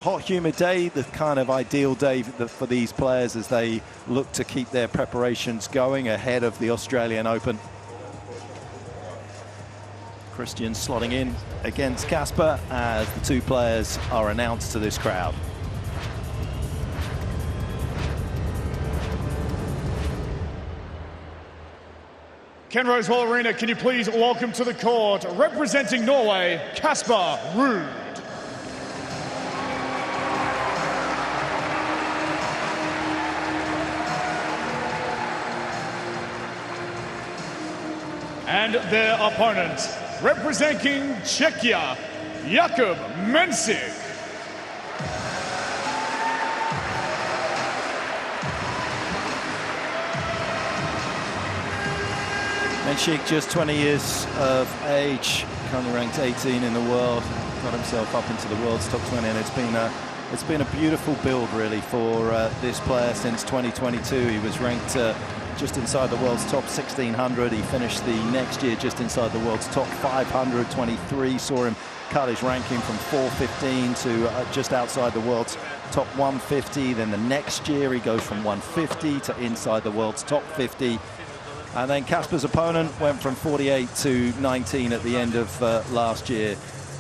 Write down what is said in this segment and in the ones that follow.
Hot, humid day, the kind of ideal day for these players as they look to keep their preparations going ahead of the Australian Open. Christian slotting in against Casper as the two players are announced to this crowd. Kenrose Hall Arena, can you please welcome to the court, representing Norway, Casper Ruud. And their opponent, representing Czechia, Jakub Mensik. Mensik, just 20 years of age, currently ranked 18 in the world, got himself up into the world's top 20, and it's been a beautiful build really for this player since 2022. He was ranked just inside the world's top 1600. He finished the next year just inside the world's top 523. Saw him cut his ranking from 415 to just outside the world's top 150. Then the next year he goes from 150 to inside the world's top 50. And then Casper's opponent went from 48 to 19 at the end of last year.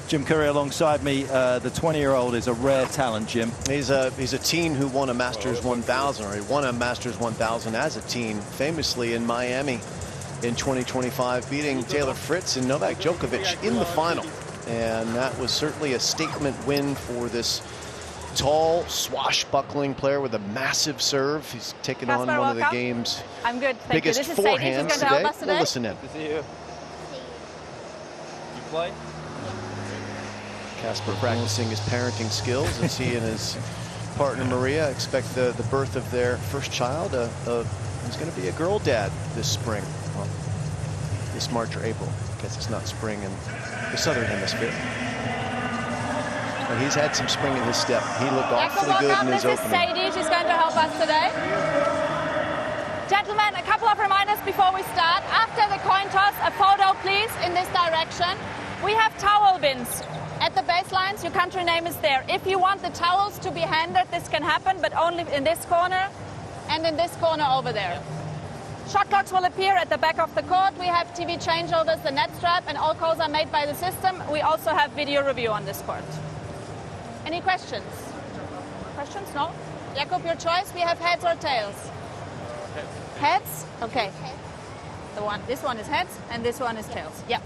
Jim Curry alongside me. The 20-year-old is a rare talent, Jim. He's a teen who won a Masters 1000, or he won a Masters 1000 as a teen, famously in Miami in 2025, beating Taylor Fritz and Novak Djokovic in the final. And that was certainly a statement win for this tall, swashbuckling player with a massive serve. He's taken Casper, on one welcome. of the game's I'm good, thank biggest you. This is Sadie. She's going forehands to help today. us today. We'll listen in. Good to see you. You play? Casper practicing his parenting skills as he and his partner Maria expect the birth of their first child. He's going to be a girl dad this spring. Well, this March or April. I guess it's not spring in the southern hemisphere. But he's had some spring in his step. He looked awfully good in his opening. This is Sadie. She's going to help us today. Gentlemen, a couple of reminders before we start. After the coin toss, a photo please in this direction. We have towel bins at the baselines. Your country name is there. If you want the towels to be handed, this can happen, but only in this corner and in this corner over there. Shot clocks will appear at the back of the court. We have TV changeovers, the net strap, and all calls are made by the system. We also have video review on this court. Any questions? Questions? No? Jakub, your choice. We have heads or tails? Heads? Okay. This one is heads, and this one is tails. Yeah.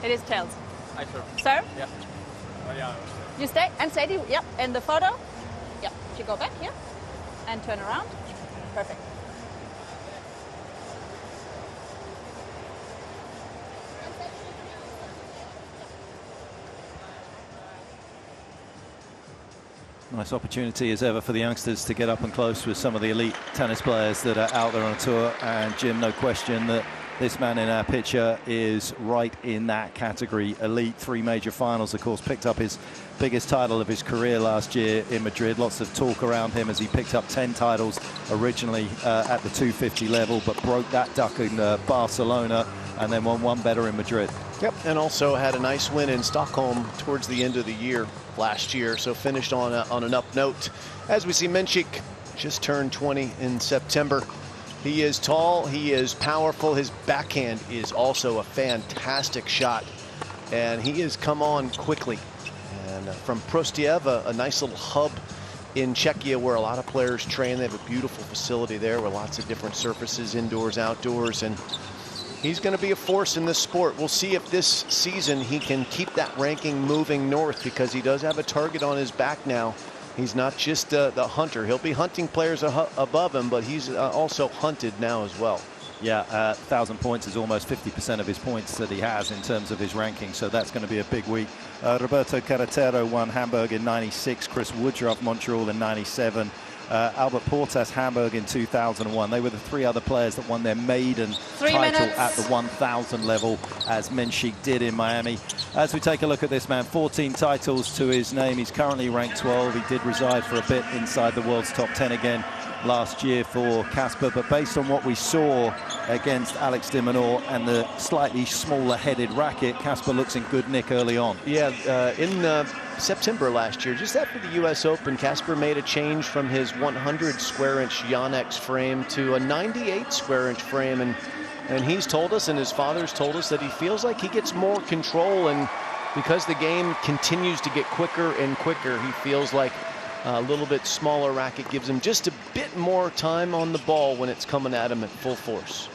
It is tails. I serve. Sir? Yeah. Oh, yeah. You stay. And Sadie, yep. And the photo? Yep. You go back here and turn around. Perfect. Nice opportunity as ever for the youngsters to get up and close with some of the elite tennis players that are out there on tour. And Jim, no question that this man in our picture is right in that category. Elite, 3 major finals, of course, picked up his biggest title of his career last year in Madrid. Lots of talk around him as he picked up 10 titles originally at the 250 level, but broke that duck in Barcelona and then won one better in Madrid. Yep, and also had a nice win in Stockholm towards the end of the year last year, so finished on an up note. As we see, Mensik just turned 20 in September. He is tall, he is powerful, his backhand is also a fantastic shot, and he has come on quickly. And from Prostiev, a nice little hub in Czechia where a lot of players train. They have a beautiful facility there with lots of different surfaces, indoors, outdoors, and he's going to be a force in this sport. We'll see if this season he can keep that ranking moving north, because he does have a target on his back now. He's not just the hunter. He'll be hunting players above him, but he's also hunted now as well. Yeah, 1,000 points is almost 50% of his points that he has in terms of his ranking, so that's going to be a big week. Roberto Carretero won Hamburg in '96, Chris Woodruff Montreal in '97, Albert Portas Hamburg in 2001. They were the 3 other players that won their maiden title at the 1,000 level, as Mensik did in Miami. As we take a look at this man, 14 titles to his name. He's currently ranked 12. He did reside for a bit inside the world's top 10 again last year for Casper, but based on what we saw against Alex de Minaur and the slightly smaller headed racket, Casper looks in good nick early on. Yeah, in September last year, just after the US Open, Casper made a change from his 100 square inch Yonex frame to a 98 square inch frame, and he's told us, and his father's told us, that he feels like he gets more control, and because the game continues to get quicker and quicker, he feels like a little bit smaller racket gives him just a bit more time on the ball when it's coming at him at full force.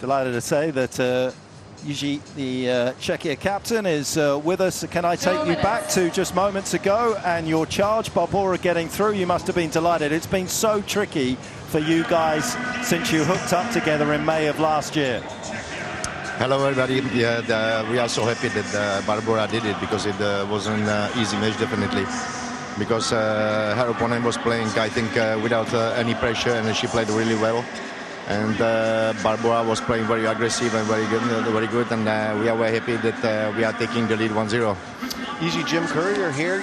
Delighted to say that Jiří, the Czechia captain, is with us. Can I take you back to just moments ago and your charge, Barbora getting through? You must have been delighted. It's been so tricky for you guys since you hooked up together in May of last year. Hello everybody. Yeah, we are so happy that Barbora did it, because it wasn't an easy match, definitely. Because her opponent was playing, I think, without any pressure, and she played really well. And Barbora was playing very aggressive and very good, and we are very happy that we are taking the lead 1-0. Easy, Jim Courier here,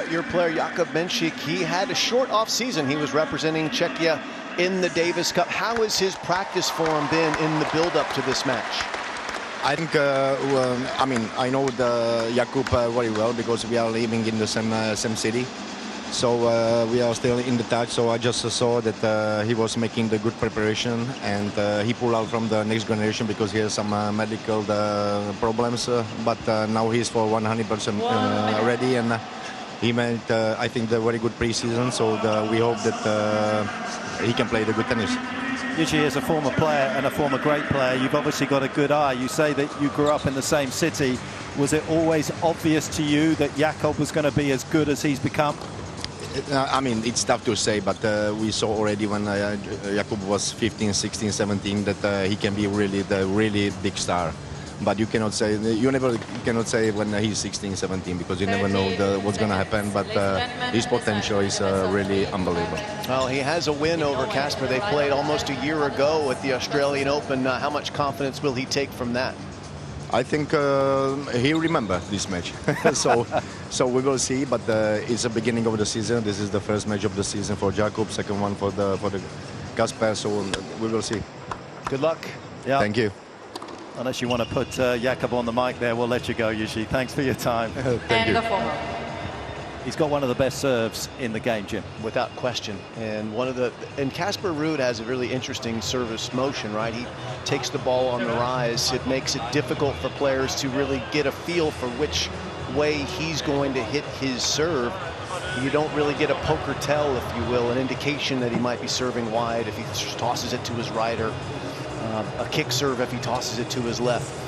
your player Jakub Mensik. He had a short off season. He was representing Czechia in the Davis Cup. How has his practice form been in the build-up to this match? I think, I mean, I know Jakub very well, because we are living in the same city. So we are still in the touch. So I just saw that he was making the good preparation, and he pulled out from the next generation because he has some medical problems. But now he's for 100% ready, and he made, I think, the very good preseason. So we hope that he can play the good tennis. Jiří, as a former player and a former great player, you've obviously got a good eye. You say that you grew up in the same city. Was it always obvious to you that Jakub was going to be as good as he's become? I mean, it's tough to say, but we saw already when Jakub was 15, 16, 17 that he can be really big star. But you cannot say, you cannot say when he's 16, 17, because you never know what's going to happen. But his potential is really unbelievable. Well, he has a win over Casper. They played almost a year ago at the Australian Open. How much confidence will he take from that? I think he'll remember this match. so we will see. But it's the beginning of the season. This is the first match of the season for Jakub, second one for the Casper. So we will see. Good luck. Yeah. Thank you. Unless you want to put Jakub on the mic there, we'll let you go, Jiří. Thanks for your time. Thank you. He's got one of the best serves in the game, Jim. Without question. And Casper Ruud has a really interesting service motion, right? He takes the ball on the rise. It makes it difficult for players to really get a feel for which way he's going to hit his serve. You don't really get a poker tell, if you will, an indication that he might be serving wide if he tosses it to his right, or a kick serve if he tosses it to his left.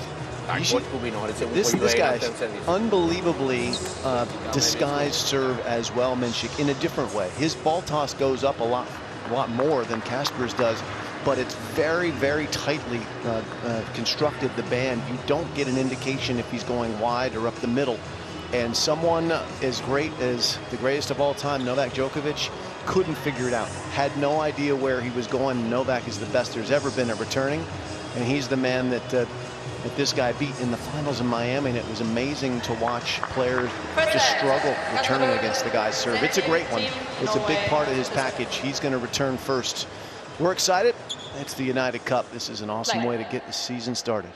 This guy, unbelievably disguised serve as well, Mensik, in a different way. His ball toss goes up a lot more than Casper's does, but it's very, very tightly constructed, the band. You don't get an indication if he's going wide or up the middle. And someone as great as the greatest of all time, Novak Djokovic, couldn't figure it out. Had no idea where he was going. Novak is the best there's ever been at returning, and he's the man that this guy beat in the finals in Miami, and it was amazing to watch players just struggle returning against the guy's serve. It's a great one. It's a big part of his package. He's going to return first. We're excited. It's the United Cup. This is an awesome way to get the season started.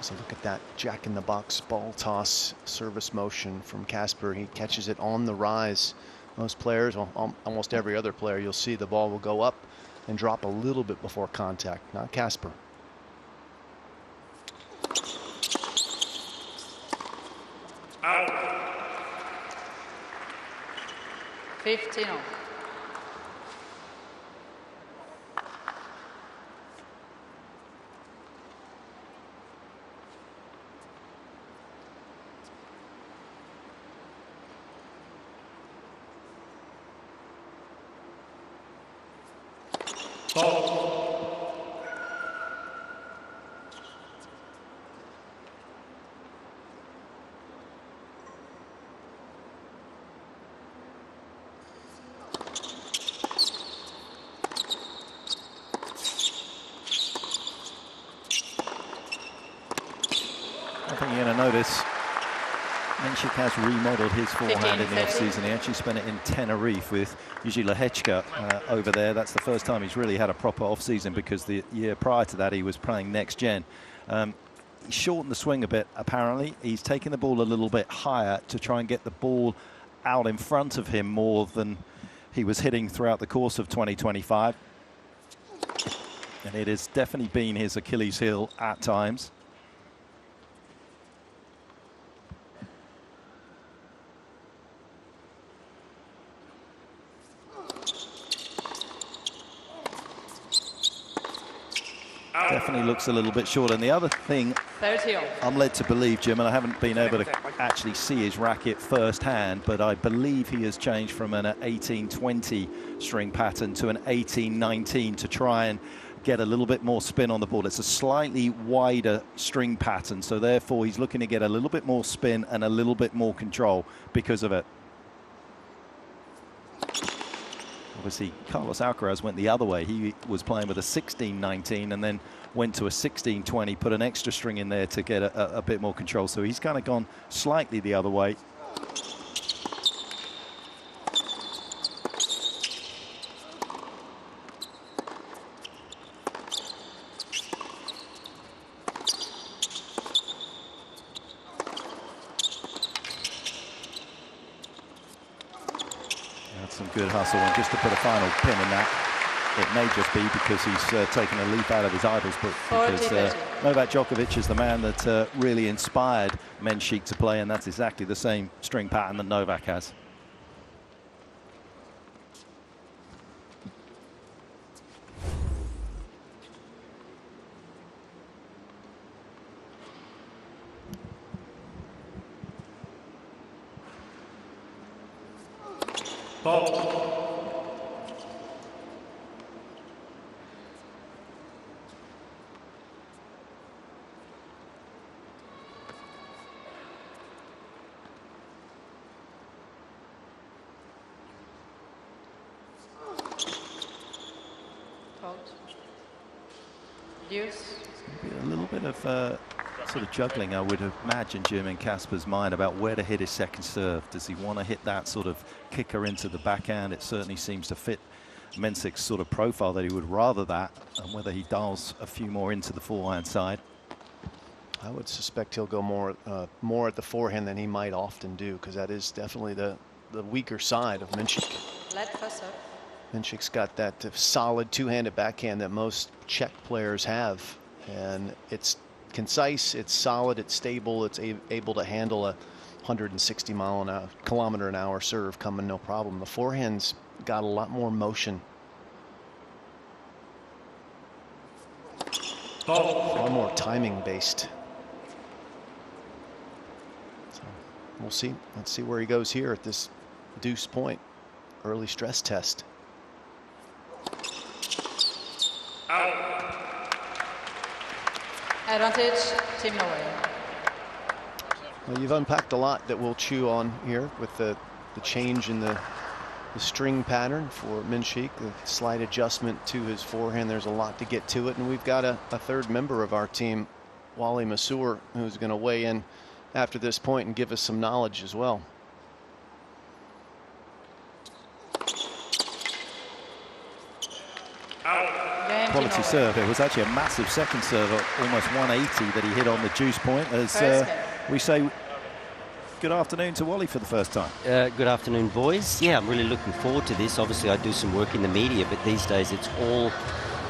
So look at that jack-in-the-box ball toss service motion from Casper. He catches it on the rise. Most players, well, almost every other player, you'll see the ball will go up and drop a little bit before contact. Not Casper. Out. 15. notice Mensik has remodeled his forehand in the off-season. He actually spent it in Tenerife with usually Hologic over there. That's the first time he's really had a proper off-season, because the year prior to that he was playing next gen. He shortened the swing a bit, apparently. He's taking the ball a little bit higher to try and get the ball out in front of him more than he was hitting throughout the course of 2025. And it has definitely been his Achilles heel at times. Definitely looks a little bit short. And the other thing I'm led to believe, Jim, and I haven't been able to actually see his racket firsthand, but I believe he has changed from an 18-20 string pattern to an 18-19 to try and get a little bit more spin on the ball. It's a slightly wider string pattern, so therefore he's looking to get a little bit more spin and a little bit more control because of it. Obviously, Carlos Alcaraz went the other way. He was playing with a 16-19 and then went to a 16-20, put an extra string in there to get a bit more control. So he's kind of gone slightly the other way. Some good hustle, and just to put a final pin in that, it may just be because he's taken a leap out of his idol's book, because Novak Djokovic is the man that really inspired Mensik to play, and that's exactly the same string pattern that Novak has. A little bit of sort of juggling, I would imagine, Jim, in Casper's mind about where to hit his second serve. Does he want to hit that sort of kicker into the backhand? It certainly seems to fit Mensik's sort of profile, that he would rather that, and whether he dials a few more into the forehand side. I would suspect he'll go more at the forehand than he might often do, because that is definitely the weaker side of Mensik. Mensik's got that solid two-handed backhand that most Czech players have, and it's concise, it's solid, it's stable, it's able to handle a 160 kilometer an hour serve coming no problem. The forehand's got a lot more motion, a lot more timing based. So we'll see. Let's see where he goes here at this deuce point early stress test. Advantage, Team Norway. Well, you've unpacked a lot that we'll chew on here with the change in the string pattern for Mensik, the slight adjustment to his forehand. There's a lot to get to it, and we've got a third member of our team, Wally Masur, who's going to weigh in after this point and give us some knowledge as well. Quality serve. It was actually a massive second serve, almost 180 that he hit on the juice point. As we say good afternoon to Wally for the first time. Good afternoon, boys. Yeah, I'm really looking forward to this. Obviously, I do some work in the media, but these days it's all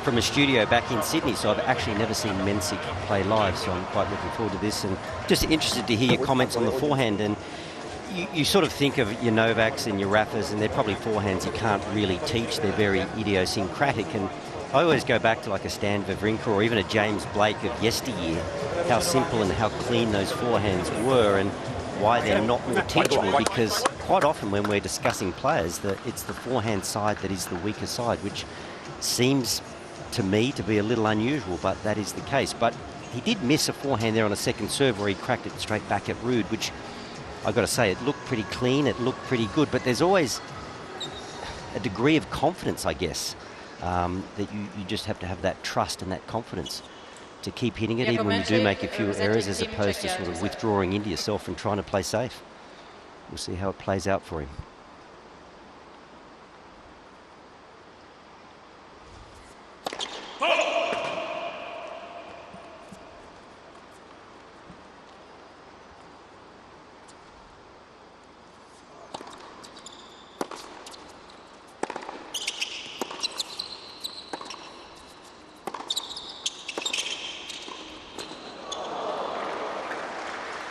from a studio back in Sydney, so I've actually never seen Mensik play live, so I'm quite looking forward to this, and just interested to hear your comments on the forehand. And you sort of think of your Novaks and your Rafas, and they're probably forehands you can't really teach. They're very idiosyncratic, and I always go back to like a Stan Wawrinka or even a James Blake of yesteryear, how simple and how clean those forehands were, and why they're not more teachable, because quite often when we're discussing players, it's the forehand side that is the weaker side, which seems to me to be a little unusual, but that is the case. But he did miss a forehand there on a second serve where he cracked it straight back at Ruud, which I've got to say, it looked pretty clean, it looked pretty good, but there's always a degree of confidence, I guess, that you just have to have that trust and that confidence. to keep hitting it, Jakub even when you do Mensik, make a few errors, as Team opposed to Czechia, sort of to withdrawing into yourself and trying to play safe. We'll see how it plays out for him.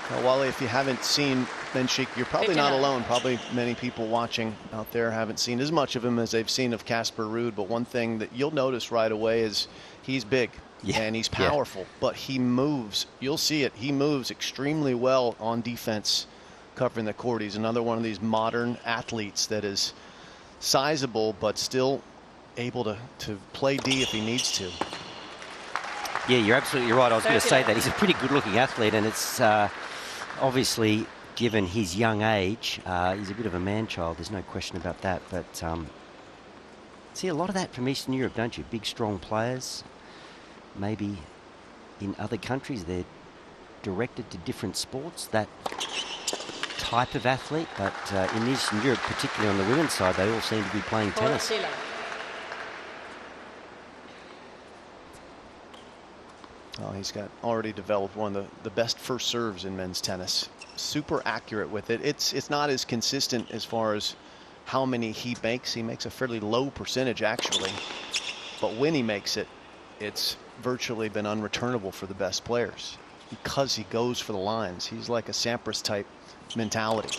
Well, Wally, if you haven't seen Mensik, you're probably not 59. alone. Probably many people watching out there haven't seen as much of him as they've seen of Casper Ruud. But one thing that you'll notice right away is he's big and he's powerful, but he moves. You'll see it. He moves extremely well on defense, covering the court. He's another one of these modern athletes that is sizable, but still able to play D if he needs to. Yeah, you're absolutely right. I was going to say that. He's a pretty good-looking athlete, and it's obviously, given his young age, he's a bit of a man-child. There's no question about that. But see a lot of that from Eastern Europe, don't you? Big, strong players. Maybe in other countries they're directed to different sports, that type of athlete. But in Eastern Europe, particularly on the women's side, they all seem to be playing tennis. Oh, he's got already developed one of the best first serves in men's tennis. Super accurate with it. It's not as consistent as far as how many he makes. He makes a fairly low percentage, actually. But when he makes it, it's virtually been unreturnable for the best players because he goes for the lines. He's like a Sampras type mentality.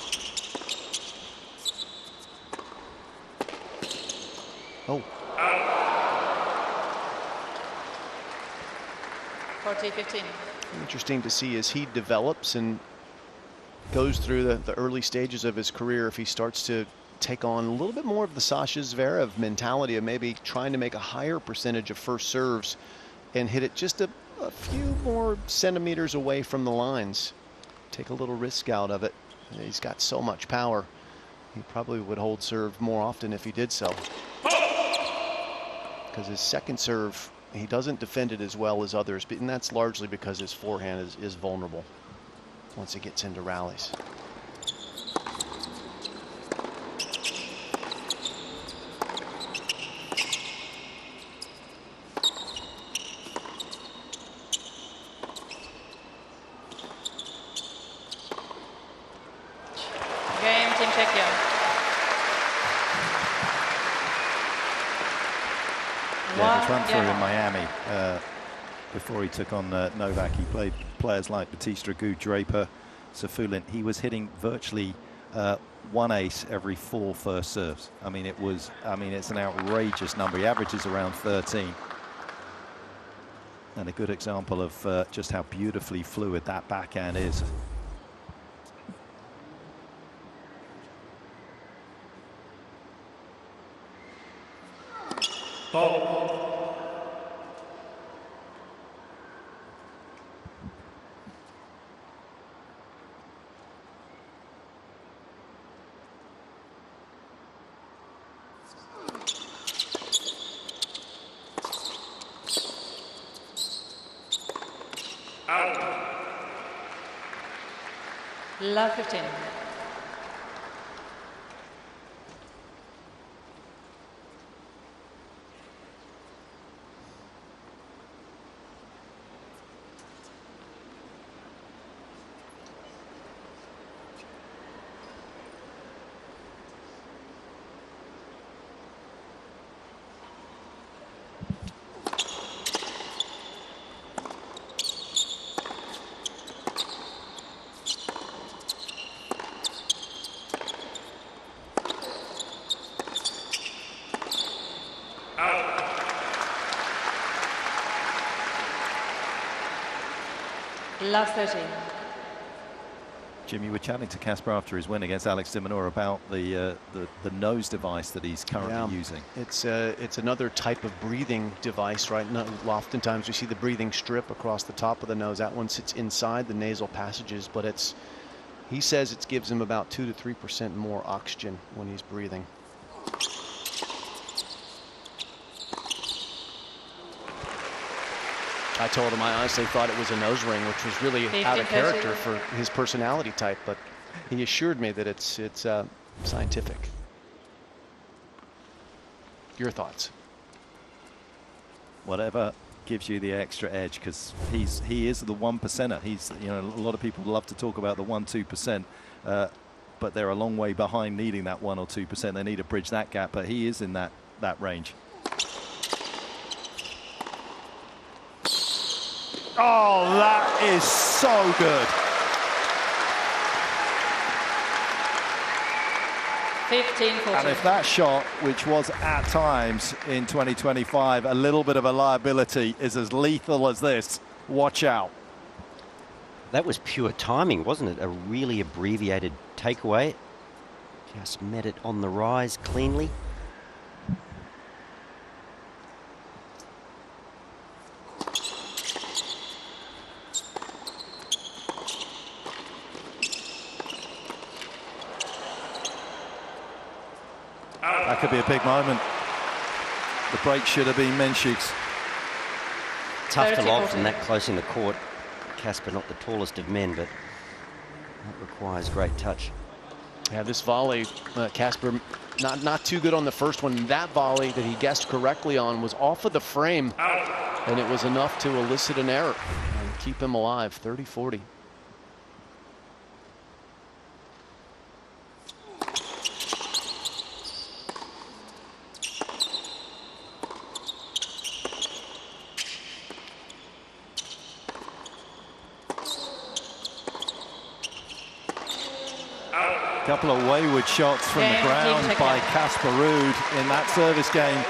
Oh. 40-15. Interesting to see as he develops and goes through the early stages of his career, if he starts to take on a little bit more of the Sasha Zverev mentality of maybe trying to make a higher percentage of first serves and hit it just a few more centimeters away from the lines. Take a little risk out of it. He's got so much power. He probably would hold serve more often if he did so. Because his second serve, he doesn't defend it as well as others, and that's largely because his forehand is vulnerable once it gets into rallies. Game, Team Czechia. Yeah, the run through in Miami before he took on Novak. He played players like Batista, Agut, Draper, Safulin. He was hitting virtually one ace every 4 first serves. I mean, it's an outrageous number. He averages around 13. And a good example of just how beautifully fluid that backhand is. Love 15. Love 13. Jim, you were chatting to Casper after his win against Alex de Minaur about the nose device that he's currently using. It's another type of breathing device, right? Oftentimes we see the breathing strip across the top of the nose. That one sits inside the nasal passages, but he says it gives him about 2 to 3% more oxygen when he's breathing. I told him I honestly thought it was a nose ring, which was really out of character for his personality type, but he assured me that it's scientific. Your thoughts? Whatever gives you the extra edge, because he is the 1%er. He's, you know, a lot of people love to talk about the 1-2%, but they're a long way behind needing that 1 or 2%. They need to bridge that gap, but he is in that range. Oh, that is so good. 15-14. And if that shot, which was at times in 2025 a little bit of a liability, is as lethal as this, watch out. That was pure timing, wasn't it? A really abbreviated takeaway. Just met it on the rise cleanly. That could be a big moment. The break should have been Mensik's. Tough to lob from that close in the court. Casper, not the tallest of men, but that requires great touch. Yeah, this volley, Casper not too good on the first one. That volley that he guessed correctly on was off of the frame, and it was enough to elicit an error and keep him alive. 30-40. Couple of wayward shots from the ground by Casper Ruud in that service game,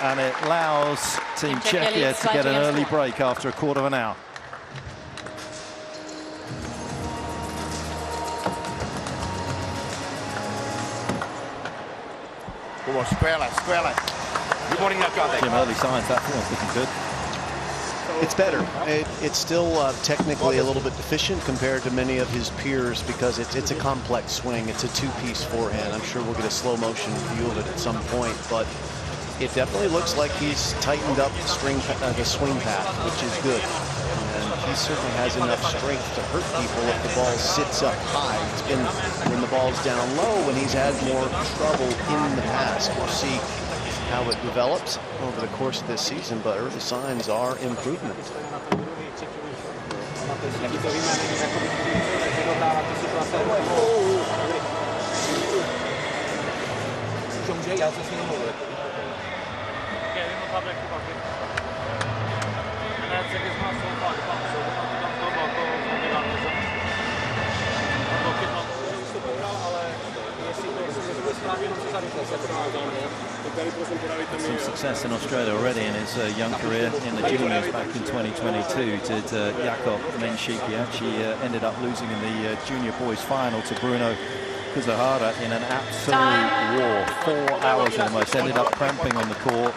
and it allows Team Czechia to get an early break after a quarter of an hour. Jim, early signs, that one's looking good. It's better. It's still technically a little bit deficient compared to many of his peers because it's a complex swing. It's a two-piece forehand. I'm sure we'll get a slow motion view of it at some point, but it definitely looks like he's tightened up the swing path, which is good. And he certainly has enough strength to hurt people if the ball sits up high. It's been when the ball's down low when he's had more trouble in the past. We'll see how it develops over the course of this season, but early signs are improvement. Some success in Australia already in his young career in the juniors back in 2022. Did Jakub Mensik. He actually ended up losing in the junior boys final to Bruno Kuzuhara in an absolute war. 4 hours almost. Ended up cramping on the court,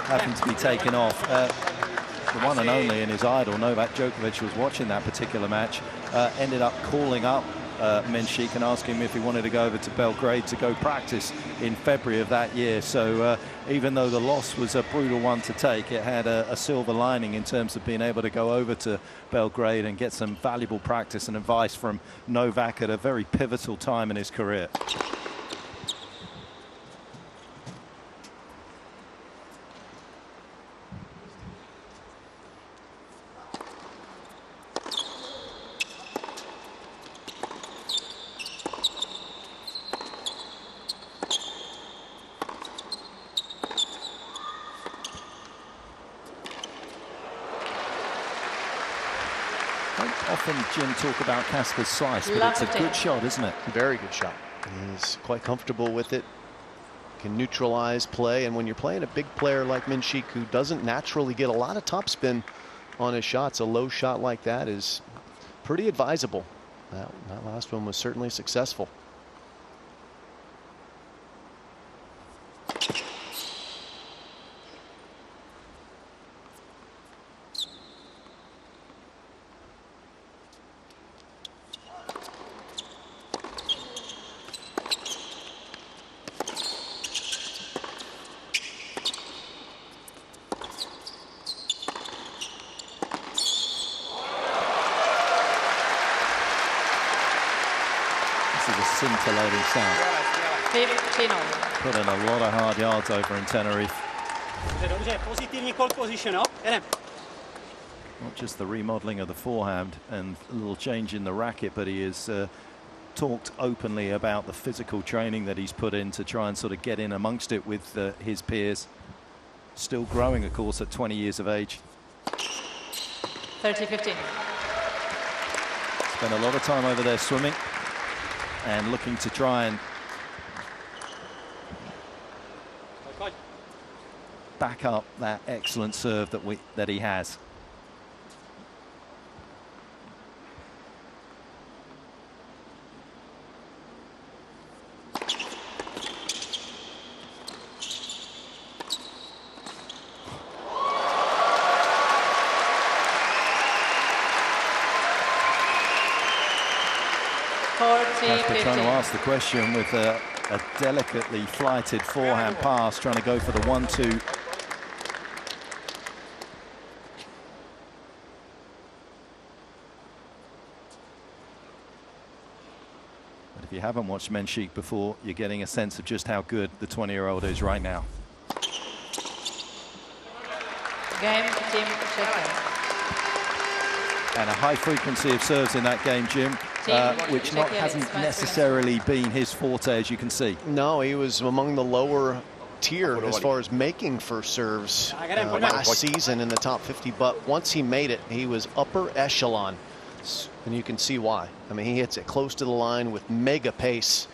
having to be taken off. The one and only, and his idol Novak Djokovic was watching that particular match, ended up calling up Mensik and asking him if he wanted to go over to Belgrade to go practice in February of that year. So even though the loss was a brutal one to take, it had a silver lining in terms of being able to go over to Belgrade and get some valuable practice and advice from Novak at a very pivotal time in his career. Often Jim talk about Casper's slice, but it's a good shot, isn't it? Very good shot. He's quite comfortable with it. Can neutralize play, and when you're playing a big player like Mensik, who doesn't naturally get a lot of topspin on his shots, a low shot like that is pretty advisable. That last one was certainly successful. scintillating sound. 15. Put in a lot of hard yards over in Tenerife. Not just the remodeling of the forehand and a little change in the racket, but he has talked openly about the physical training that he's put in to try and sort of get in amongst it with his peers. Still growing, of course, at 20 years of age. 30-15. Spent a lot of time over there swimming and looking to try and back up that excellent serve that he has. Casper trying to ask the question with a delicately flighted forehand pass, trying to go for the 1-2. But if you haven't watched Mensik before, you're getting a sense of just how good the 20-year-old is right now. Game, team checker. And a high frequency of serves in that game, Jim, which hasn't necessarily been his forte, as you can see. No, he was among the lower tier as far as making first serves last season in the top 50. But once he made it, he was upper echelon. And you can see why. I mean, he hits it close to the line with mega pace.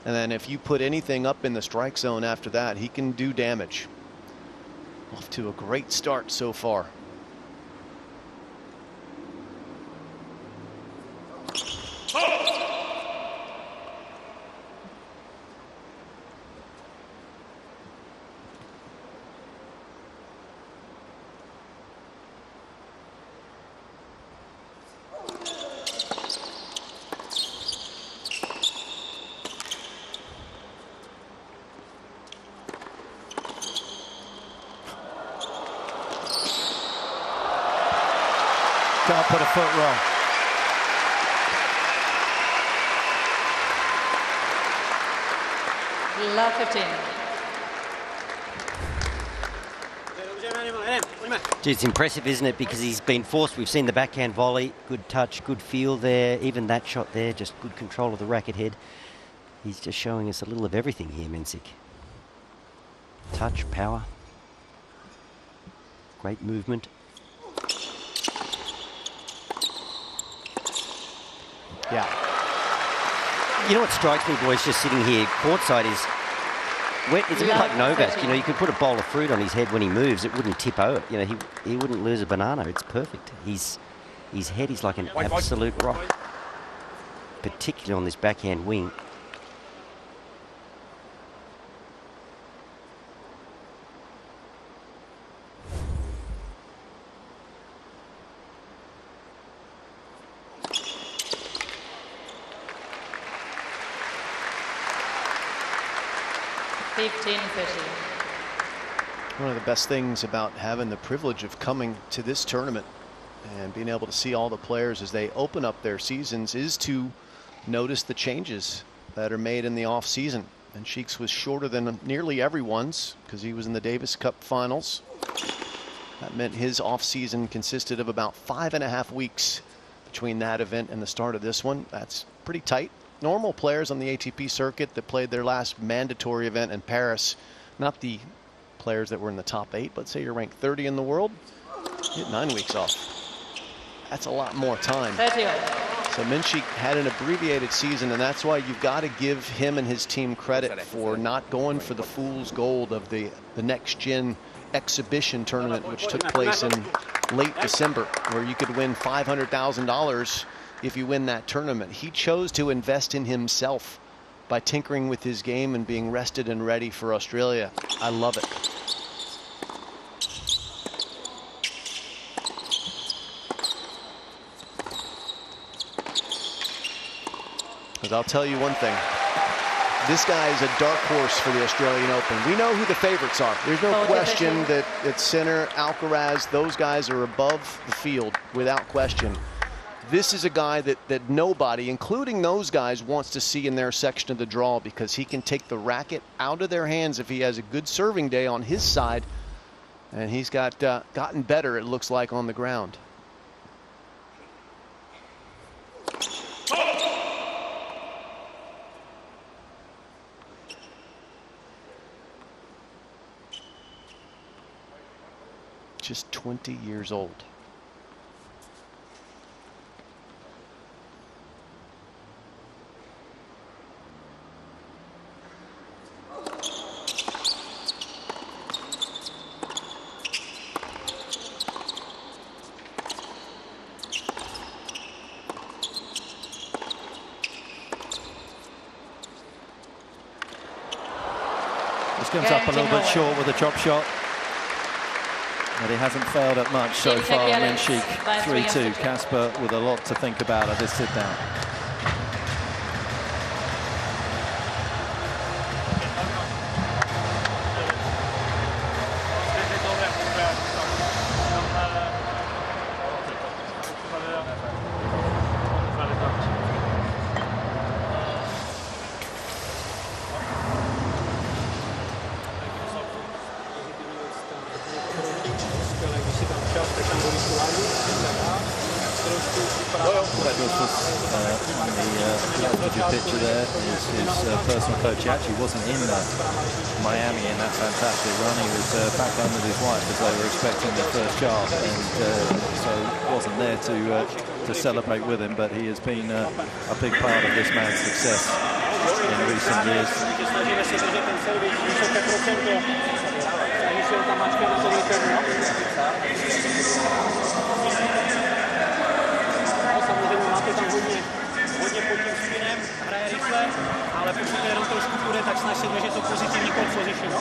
And then if you put anything up in the strike zone after that, he can do damage. Off to a great start so far. Can't put a foot wrong. Love 15. Gee, it's impressive, isn't it? Because he's been forced. We've seen the backhand volley, good touch, good feel there. Even that shot there, just good control of the racket head. He's just showing us a little of everything here, Mensik. Touch, power, great movement. Yeah. You know what strikes me, boys, just sitting here courtside is, it's a bit like Novak. You know, you could put a bowl of fruit on his head when he moves, it wouldn't tip over. You know, he wouldn't lose a banana. It's perfect. His head is like an absolute rock, particularly on this backhand wing. One of the best things about having the privilege of coming to this tournament and being able to see all the players as they open up their seasons is to notice the changes that are made in the off season. And Sheik's was shorter than nearly everyone's because he was in the Davis Cup finals. That meant his off season consisted of about 5.5 weeks between that event and the start of this one. That's pretty tight. Normal players on the ATP circuit that played their last mandatory event in Paris, not the players that were in the top 8, but say you're ranked 30 in the world, you get 9 weeks off. That's a lot more time. So Mensik had an abbreviated season, and that's why you've got to give him and his team credit for not going for the fool's gold of the next gen exhibition tournament, which took place in late December, where you could win $500,000 if you win that tournament. He chose to invest in himself by tinkering with his game and being rested and ready for Australia. I love it. But I'll tell you one thing. This guy is a dark horse for the Australian Open. We know who the favorites are. There's no question that it's Sinner, Alcaraz, those guys are above the field without question. this is a guy that nobody, including those guys, wants to see in their section of the draw, because he can take the racket out of their hands if he has a good serving day on his side. And he's gotten better, it looks like, on the ground. Just 20 years old. This comes up a little bit short with a drop shot. But he hasn't failed at much so far. Mensik 3-2. Casper with a lot to think about at this sit down. Picture there is his personal coach. He actually wasn't in Miami in that fantastic run. He was back home with his wife as they were expecting their first child, and so wasn't there to celebrate with him. But he has been a big part of this man's success in recent years. Hodně pod tím spinem, hraje rychle, ale pokud to jenom trošku půjde, tak snaží se to pozitivní court position.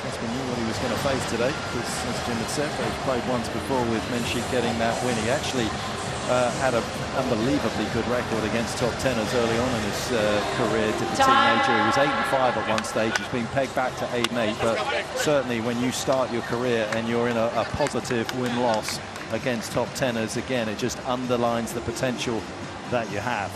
Casper knew what he was going to face today, because as Jim had said, they've played once before with Mensik getting that win. He actually had an unbelievably good record against top tenors early on in his career. Did the teenager, he was 8-5 at one stage. He's been pegged back to 8-8, but certainly when you start your career and you're in a positive win-loss against top tenors, again, it just underlines the potential that you have.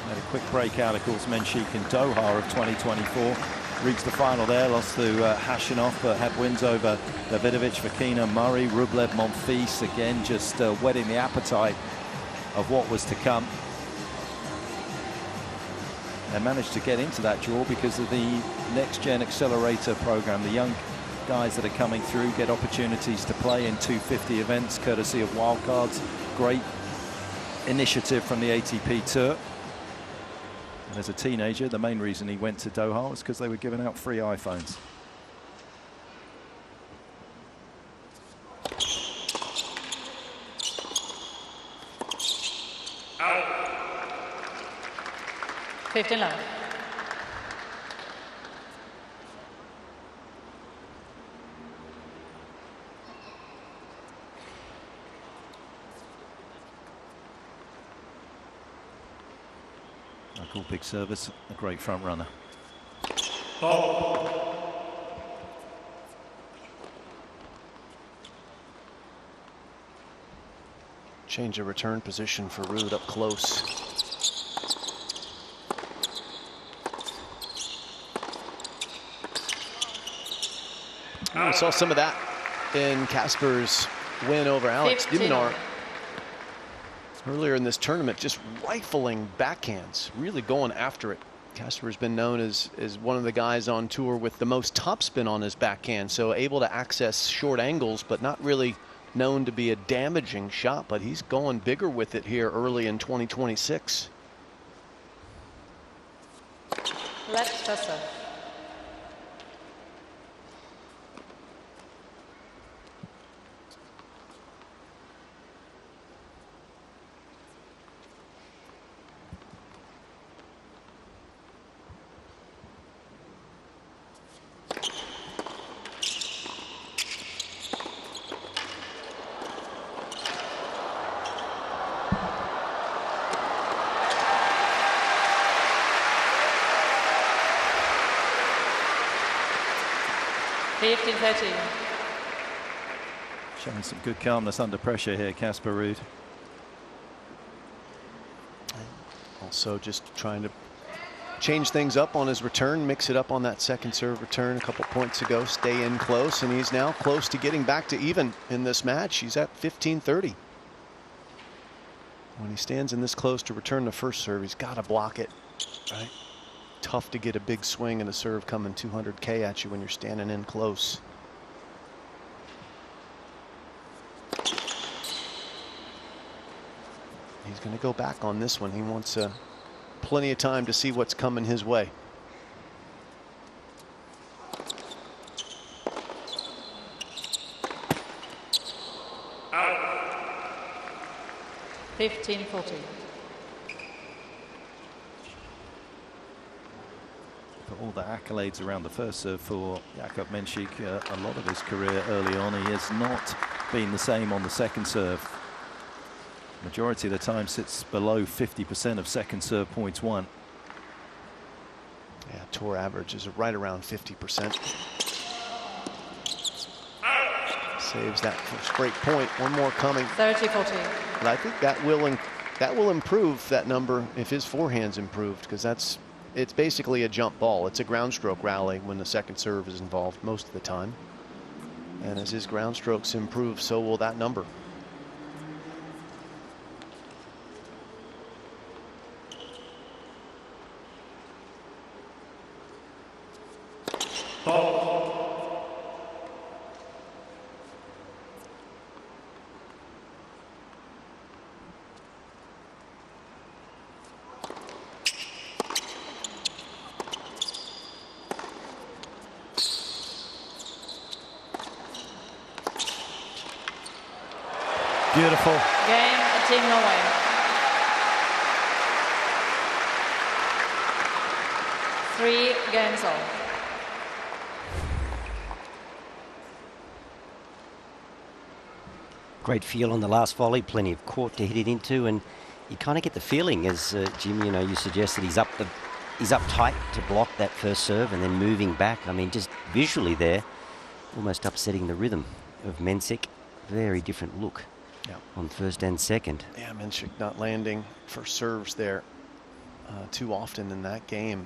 Had a quick breakout, of course, Mensik in Doha of 2024. Reached the final there, lost to Hashanov, but had wins over Davidovich, Vakina, Murray, Rublev, Monfils, again, just whetting the appetite of what was to come. And managed to get into that draw because of the Next Gen Accelerator program. The young guys that are coming through get opportunities to play in 250 events courtesy of wildcards. Great initiative from the ATP Tour. And as a teenager, the main reason he went to Doha was because they were giving out free iPhones. Out. 15 love. A cool big service, a great front runner. Ball. Change of return position for Ruud up close. We saw some of that in Casper's win over Alex de Minaur earlier in this tournament, just rifling backhands, really going after it. Casper has been known as one of the guys on tour with the most topspin on his backhand, so able to access short angles, but not really known to be a damaging shot. But he's going bigger with it here early in 2026. Left Casper. Showing some good calmness under pressure here, Casper Ruud. Also just trying to change things up on his return, mix it up on that second serve return a couple points ago, stay in close, and he's now close to getting back to even in this match. He's at 15-30. When he stands in this close to return the first serve, he's got to block it, right? Tough to get a big swing and a serve coming 200K at you when you're standing in close. He's going to go back on this one. He wants plenty of time to see what's coming his way. Out. 15-40. For all the accolades around the first serve for Jakub Mensik, a lot of his career early on, he has not been the same on the second serve. Majority of the time sits below 50% of second serve points won. Yeah, tour average is right around 50%. Saves that first break point. One more coming. 30-40. But I think that will improve that number if his forehand's improved, because it's basically a jump ball. It's a ground stroke rally when the second serve is involved most of the time. And as his ground strokes improve, so will that number. Beautiful. Game, Team Norway. Three games all. Great feel on the last volley, plenty of court to hit it into, and you kind of get the feeling, as Jim, you suggested, he's up tight to block that first serve and then moving back. I mean, just visually there, almost upsetting the rhythm of Mensik. Very different look. Yeah. On first and second. Yeah, Mensik not landing first serves there too often in that game.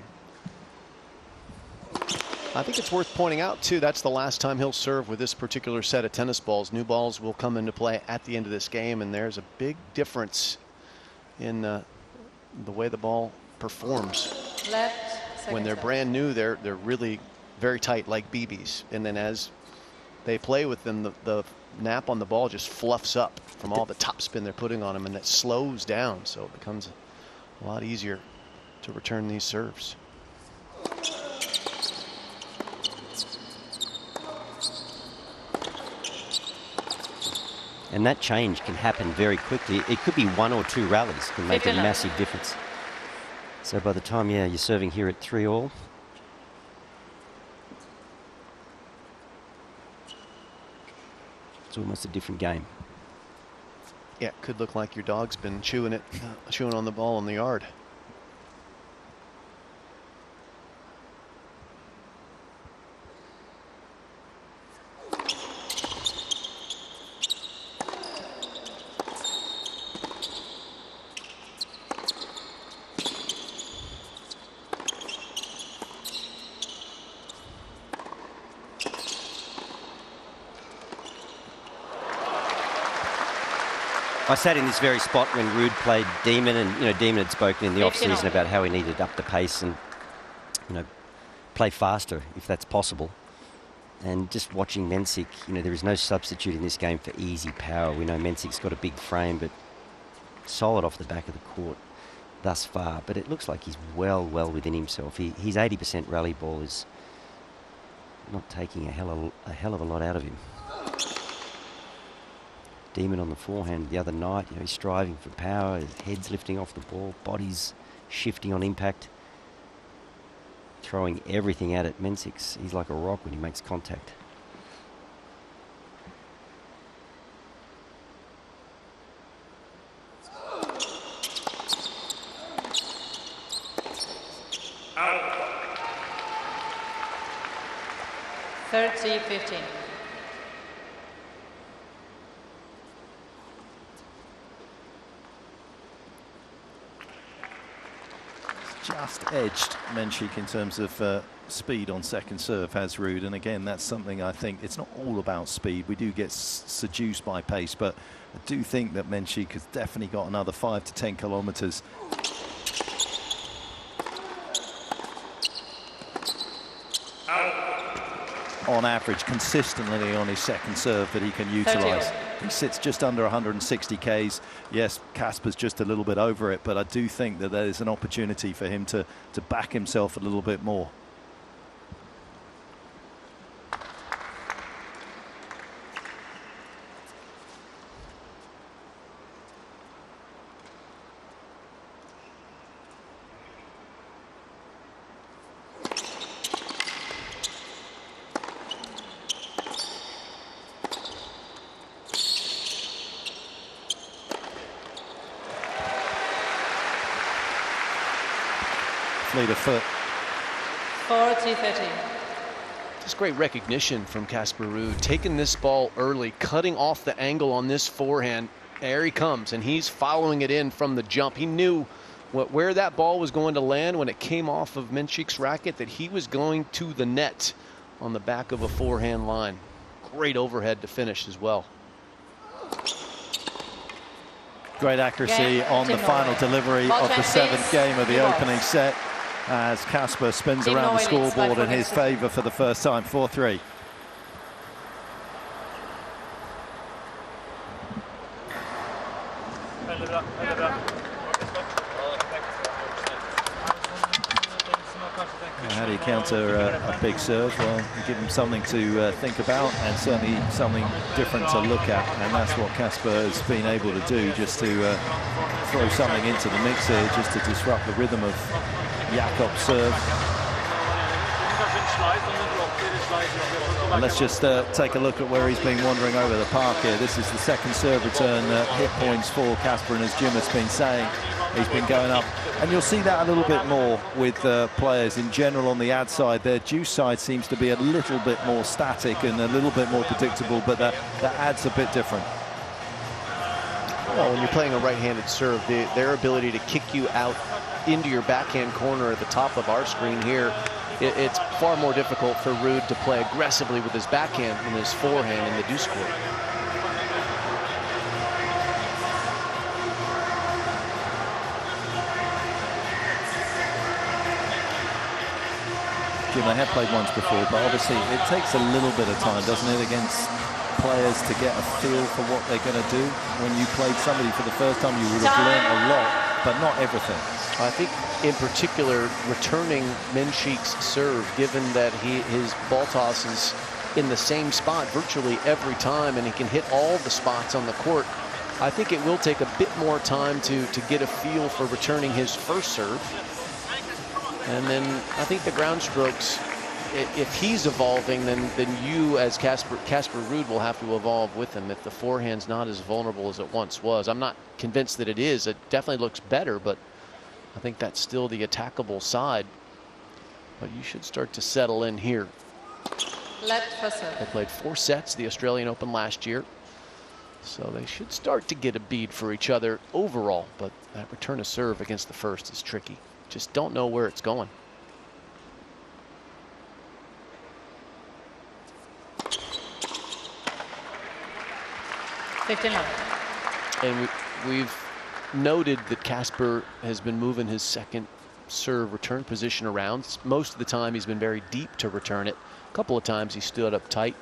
I think it's worth pointing out, too, that's the last time he'll serve with this particular set of tennis balls. New balls will come into play at the end of this game, and there's a big difference in the way the ball performs. Left, when they're brand new, they're really very tight, like BBs. And then as they play with them, the nap on the ball just fluffs up from all the topspin they're putting on them, and it slows down, so it becomes a lot easier to return these serves. And that change can happen very quickly. It could be one or two rallies can make a massive difference. So by the time, you're serving here at 3-all, it's almost a different game. Yeah, it could look like your dog's been chewing on the ball in the yard. I sat in this very spot when Ruud played Demon, and Demon had spoken in the off-season about how he needed to up the pace and play faster if that's possible. And just watching Mensik, there is no substitute in this game for easy power. We know Mensik's got a big frame, but solid off the back of the court thus far. But it looks like he's well within himself. His 80% rally ball is not taking a hell of a lot out of him. Demon on the forehand the other night, he's striving for power, his head's lifting off the ball, body's shifting on impact, throwing everything at it. Mensik's, he's like a rock when he makes contact. Out. 30-15. just edged Mensik in terms of speed on second serve, has Ruud. And again, that's something I think it's not all about speed. We do get seduced by pace, but I do think that Mensik has definitely got another 5 to 10 kilometers. On average, consistently on his second serve that he can utilize. He sits just under 160 Ks. Yes, Casper's just a little bit over it, but I do think that there is an opportunity for him to back himself a little bit more. Fleet of foot. 40-30. Just great recognition from Casper Ruud, taking this ball early, cutting off the angle on this forehand. There he comes, and he's following it in from the jump. He knew where that ball was going to land when it came off of Mensik's racket, that he was going to the net on the back of a forehand line. Great overhead to finish as well. Great accuracy on the final delivery of the 7th game of the opening set, as Casper spins around the scoreboard in his favor for the first time. 4-3. How do you counter a big serve? Well, you give him something to think about, and certainly something different to look at, and that's what Casper has been able to do, just to throw something into the mix here, just to disrupt the rhythm of Jakub's serve. And let's just take a look at where he's been wandering over the park here. This is the second serve return hit points for Casper, and as Jim has been saying, he's been going up. And you'll see that a little bit more with players in general on the ad side. Their deuce side seems to be a little bit more static and a little bit more predictable, but the ad's a bit different. Well, when you're playing a right-handed serve, their ability to kick you out into your backhand corner at the top of our screen here, it's far more difficult for Ruud to play aggressively with his backhand than his forehand in the deuce court. Jim, they have played once before, but obviously it takes a little bit of time, doesn't it, against players to get a feel for what they're going to do. When you played somebody for the first time, you would have learned a lot, but not everything. I think in particular, returning Mensik's serve, given that his ball toss is in the same spot virtually every time, and he can hit all the spots on the court, I think it will take a bit more time to get a feel for returning his first serve. And then I think the ground strokes, if he's evolving, then you as Casper Ruud will have to evolve with him. If the forehand's not as vulnerable as it once was, I'm not convinced that it is. It definitely looks better, but I think that's still the attackable side. But you should start to settle in here. They played 4 sets, the Australian Open last year. So they should start to get a bead for each other overall, but that return of serve against the first is tricky. Just don't know where it's going. And we've noted that Casper has been moving his second serve return position around. Most of the time he's been very deep to return it. A couple of times he stood up tight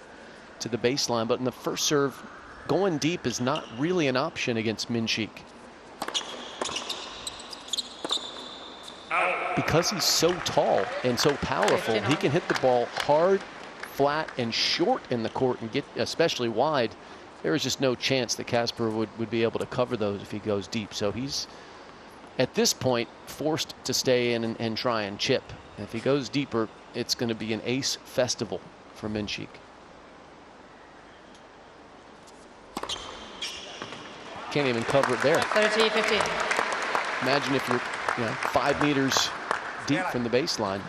to the baseline, but in the first serve, going deep is not really an option against Mensik. Because he's so tall and so powerful, he can hit the ball hard, flat, and short in the court and get especially wide. There is just no chance that Casper would be able to cover those if he goes deep. So he's, at this point, forced to stay in and try and chip. If he goes deeper, it's going to be an ace festival for Mensik. Can't even cover it there. 30-15. Imagine if you're 5 meters deep from the baseline.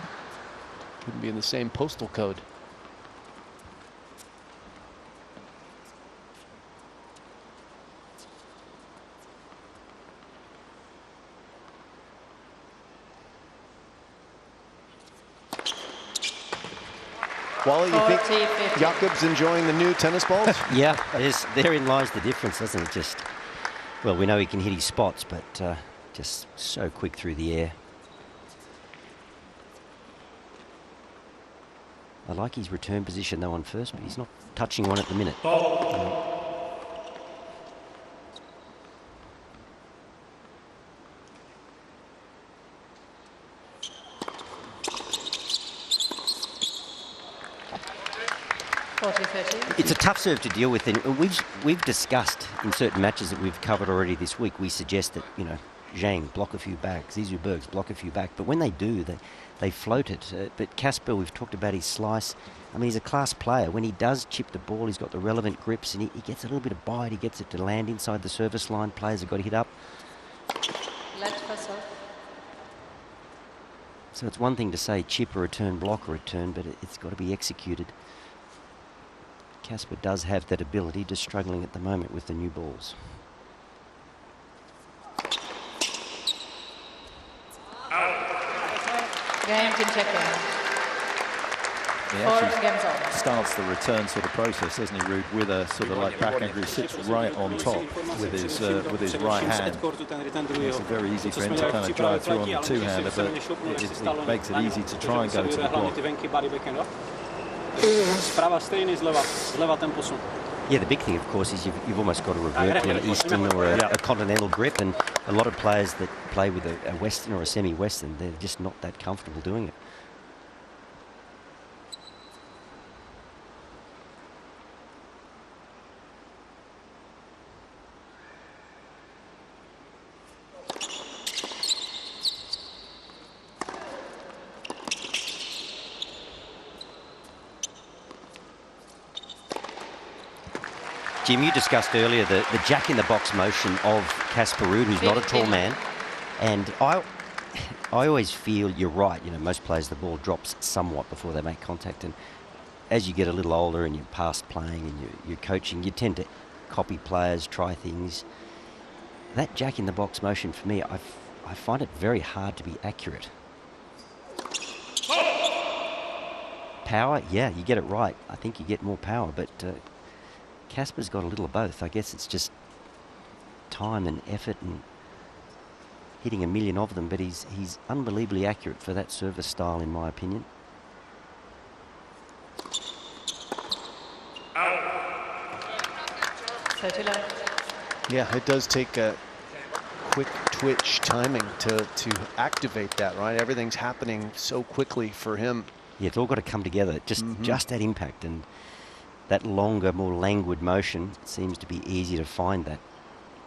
Wouldn't be in the same postal code. Wally, you think 40-50. Jakub's enjoying the new tennis balls? Yeah, therein lies the difference, doesn't it? Just, well, we know he can hit his spots, but just so quick through the air. I like his return position though on first, but he's not touching one at the minute. It's a tough serve to deal with, and we've discussed in certain matches that we've covered already this week. We suggest that, you know, Zhang block a few back, Zizou Bergs block a few back, but when they do, they float it. But Casper, we've talked about his slice. I mean, he's a class player. When he does chip the ball, he's got the relevant grips, and he gets a little bit of bite. He gets it to land inside the service line. Players have got to hit up. Left for serve. So it's one thing to say chip a return, block a return, but it's got to be executed. Casper does have that ability, just struggling at the moment with the new balls. Game to check in. He 4 actually games on. starts the return sort of process, doesn't he, Ruud, with a sort of like back angle. He sits right on top with his right hand. It's very easy for him to kind of drive through on the two-hander, but it makes it easy to try and go to the block. Yeah, the big thing, of course, is you've almost got to revert to an Eastern or a continental grip, and a lot of players that play with a Western or a semi-Western, they're just not that comfortable doing it. Jim, you discussed earlier the jack-in-the-box motion of Casper Ruud, who's not a tall man. And I always feel you're right. You know, most players, the ball drops somewhat before they make contact. And as you get a little older and you're past playing and you're coaching, you tend to copy players, try things. That jack-in-the-box motion, for me, I find it very hard to be accurate. Power, yeah, you get it right. I think you get more power, but Casper's got a little of both. I guess it's just time and effort and hitting a million of them, but he's unbelievably accurate for that service style, in my opinion. Yeah, it does take a quick twitch timing to activate that, right? Everything's happening so quickly for him. Yeah, it's all got to come together. Just that impact, and that longer, more languid motion seems to be easy to find that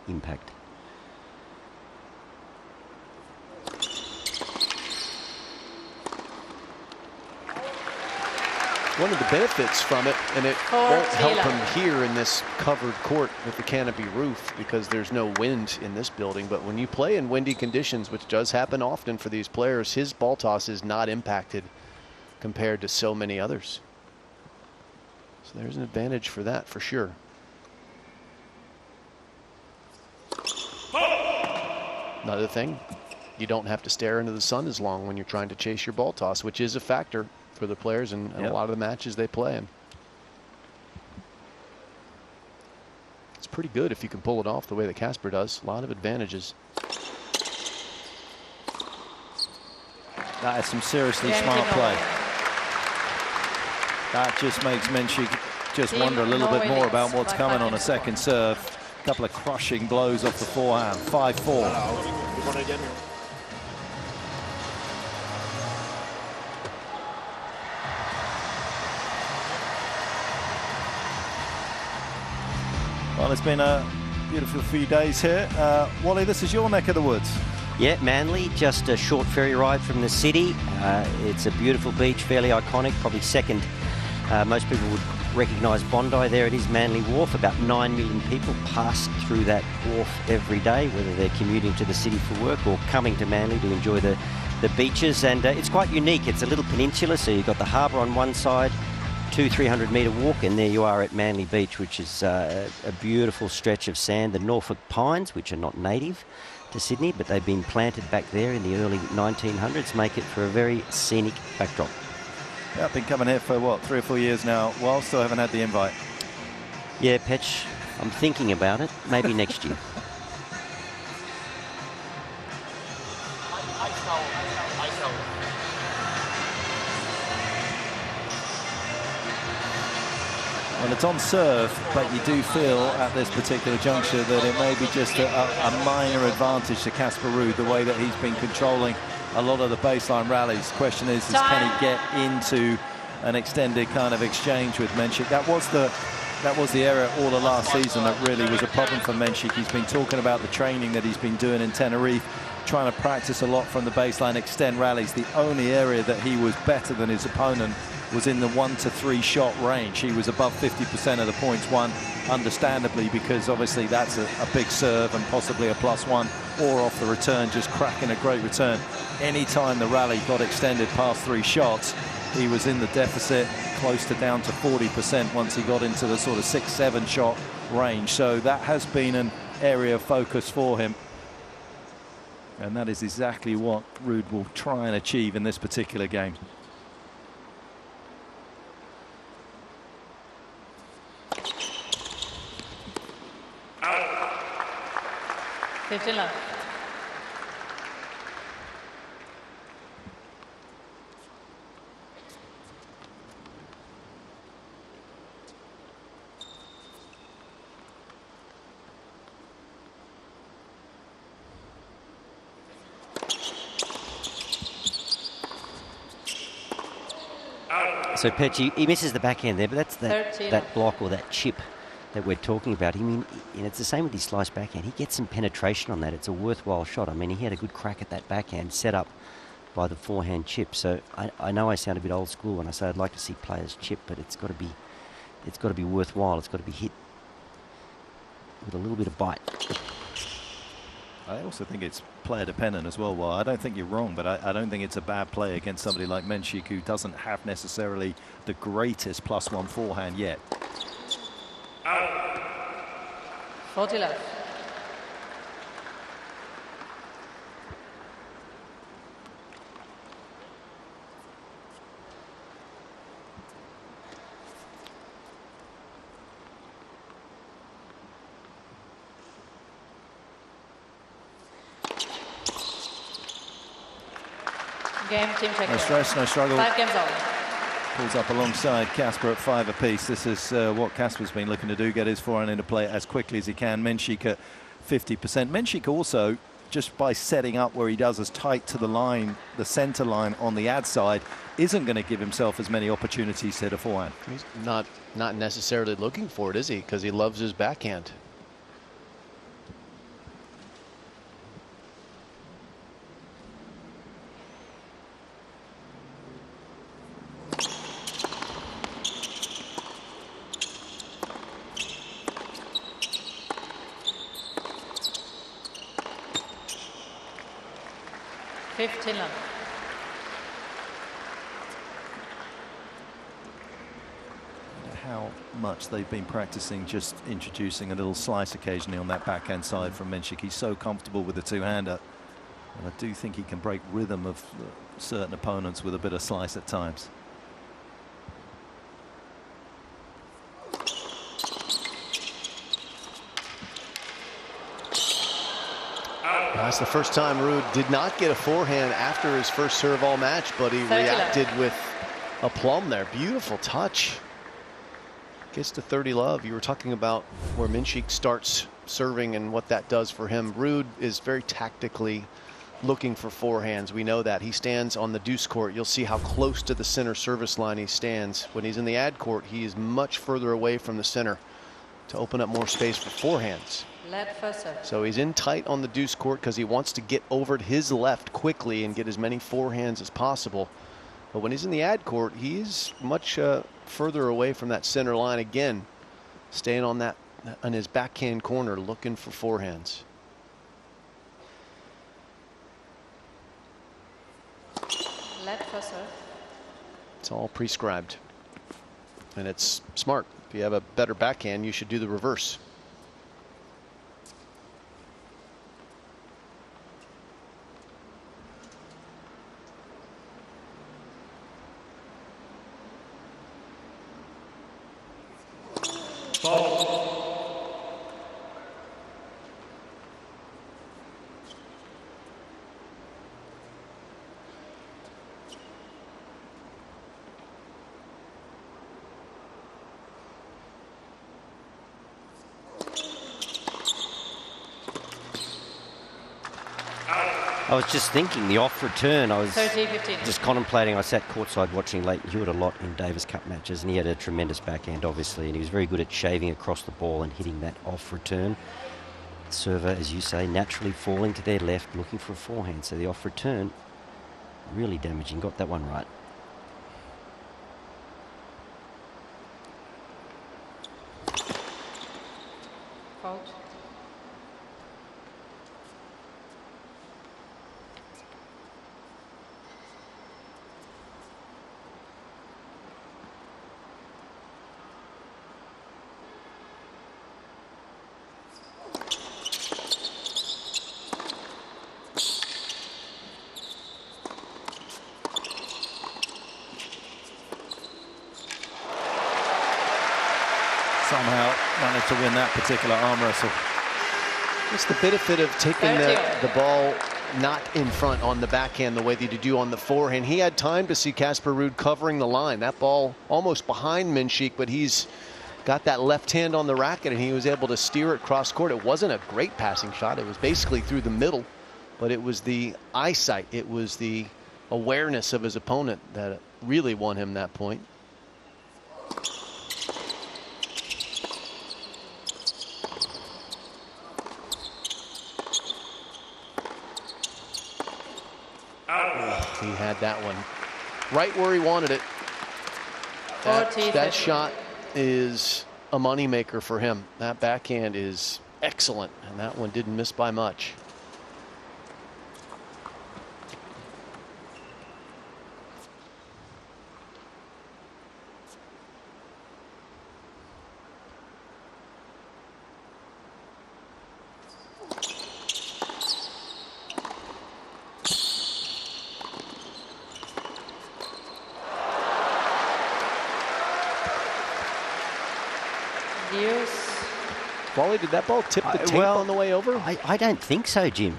impact. One of the benefits from it, and it won't help him here in this covered court with the canopy roof because there's no wind in this building, but when you play in windy conditions, which does happen often for these players, his ball toss is not impacted compared to so many others. So there's an advantage for that, for sure. Another thing, you don't have to stare into the sun as long when you're trying to chase your ball toss, which is a factor for the players in a lot of the matches they play in. It's pretty good if you can pull it off the way that Casper does. A lot of advantages. That is some seriously smart play. That just makes Mensik just wonder a little bit more about what's coming on a second serve. A couple of crushing blows off the forehand. 5-4. Well, it's been a beautiful few days here. Wally, this is your neck of the woods. Yeah, Manly, just a short ferry ride from the city. It's a beautiful beach, fairly iconic, probably second. Most people would recognise Bondi. There it is, Manly Wharf. About 9 million people pass through that wharf every day, whether they're commuting to the city for work or coming to Manly to enjoy the beaches. And it's quite unique. It's a little peninsula, so you've got the harbour on one side, 200-300 metre walk, and there you are at Manly Beach, which is a beautiful stretch of sand. The Norfolk pines, which are not native to Sydney, but they've been planted back there in the early 1900s, make it for a very scenic backdrop. Yeah, I've been coming here for, what, 3 or 4 years now. Well, still haven't had the invite. Yeah, Petch, I'm thinking about it. Maybe next year. Well, it's on serve, but you do feel at this particular juncture that it may be just a minor advantage to Casper Ruud, the way that he's been controlling a lot of the baseline rallies. Question is can he get into an extended kind of exchange with Mensik? That was the area all of last season that really was a problem for Mensik. He's been talking about the training that he's been doing in Tenerife, trying to practice a lot from the baseline, extend rallies. The only area that he was better than his opponent was in the 1 to 3 shot range. He was above 50% of the points won, understandably, because obviously that's a big serve and possibly a +1, or off the return, just cracking a great return. Anytime the rally got extended past 3 shots, he was in the deficit, close to down to 40% once he got into the sort of 6-7 shot range. So that has been an area of focus for him. And that is exactly what Ruud will try and achieve in this particular game. So Petch, he misses the backhand there, but that's that block or that chip that we're talking about. I mean, it's the same with his slice backhand. He gets some penetration on that. It's a worthwhile shot. I mean, he had a good crack at that backhand set up by the forehand chip. So I know I sound a bit old school when I say I'd like to see players chip, but it's got to be worthwhile. It's got to be hit with a little bit of bite. I also think it's player dependent as well. Well, I don't think you're wrong, but I don't think it's a bad play against somebody like Mensik, who doesn't have necessarily the greatest +1 forehand yet. 40 love. Game, team check. No stress, no struggle. 5 games all. Pulls up alongside Casper at 5 apiece. This is what Casper's been looking to do, get his forehand into play as quickly as he can. Mensik at 50%. Mensik also, just by setting up where he does as tight to the line, the center line on the ad side, isn't going to give himself as many opportunities to hit a forehand. He's not necessarily looking for it, is he? Because he loves his backhand. How much they've been practicing just introducing a little slice occasionally on that backhand side from Mensik. He's so comfortable with the two-hander, and I do think he can break rhythm of certain opponents with a bit of slice at times. That's the first time Ruud did not get a forehand after his first serve all match, but he reacted with a plum there. Beautiful touch. Gets to 30 love. You were talking about where Mensik starts serving and what that does for him. Ruud is very tactically looking for forehands. We know that. He stands on the deuce court. You'll see how close to the center service line he stands. When he's in the ad court, he is much further away from the center to open up more space for forehands. So he's in tight on the deuce court because he wants to get over to his left quickly and get as many forehands as possible. But when he's in the ad court, he's much further away from that center line again, staying on that on his backhand corner, looking for forehands. It's all prescribed, and it's smart. If you have a better backhand, you should do the reverse. I was just thinking, the off return, I was 30-15. just contemplating. I sat courtside watching Leighton Hewitt a lot in Davis Cup matches, and he had a tremendous backhand, obviously, and he was very good at shaving across the ball and hitting that off return. Server, as you say, naturally falling to their left, looking for a forehand. So the off return, really damaging. Got that one right. Fault. Somehow managed to win that particular arm wrestle. It's the benefit of taking the ball not in front on the backhand the way that you do on the forehand. He had time to see Casper Ruud covering the line. That ball almost behind Mensik, but he's got that left hand on the racket and he was able to steer it cross court. It wasn't a great passing shot. It was basically through the middle, but it was the eyesight. It was the awareness of his opponent that really won him that point. He had that one right where he wanted it. That shot is a moneymaker for him. That backhand is excellent, and that one didn't miss by much. Wally, did that ball tip the tape on the way over? I don't think so, Jim.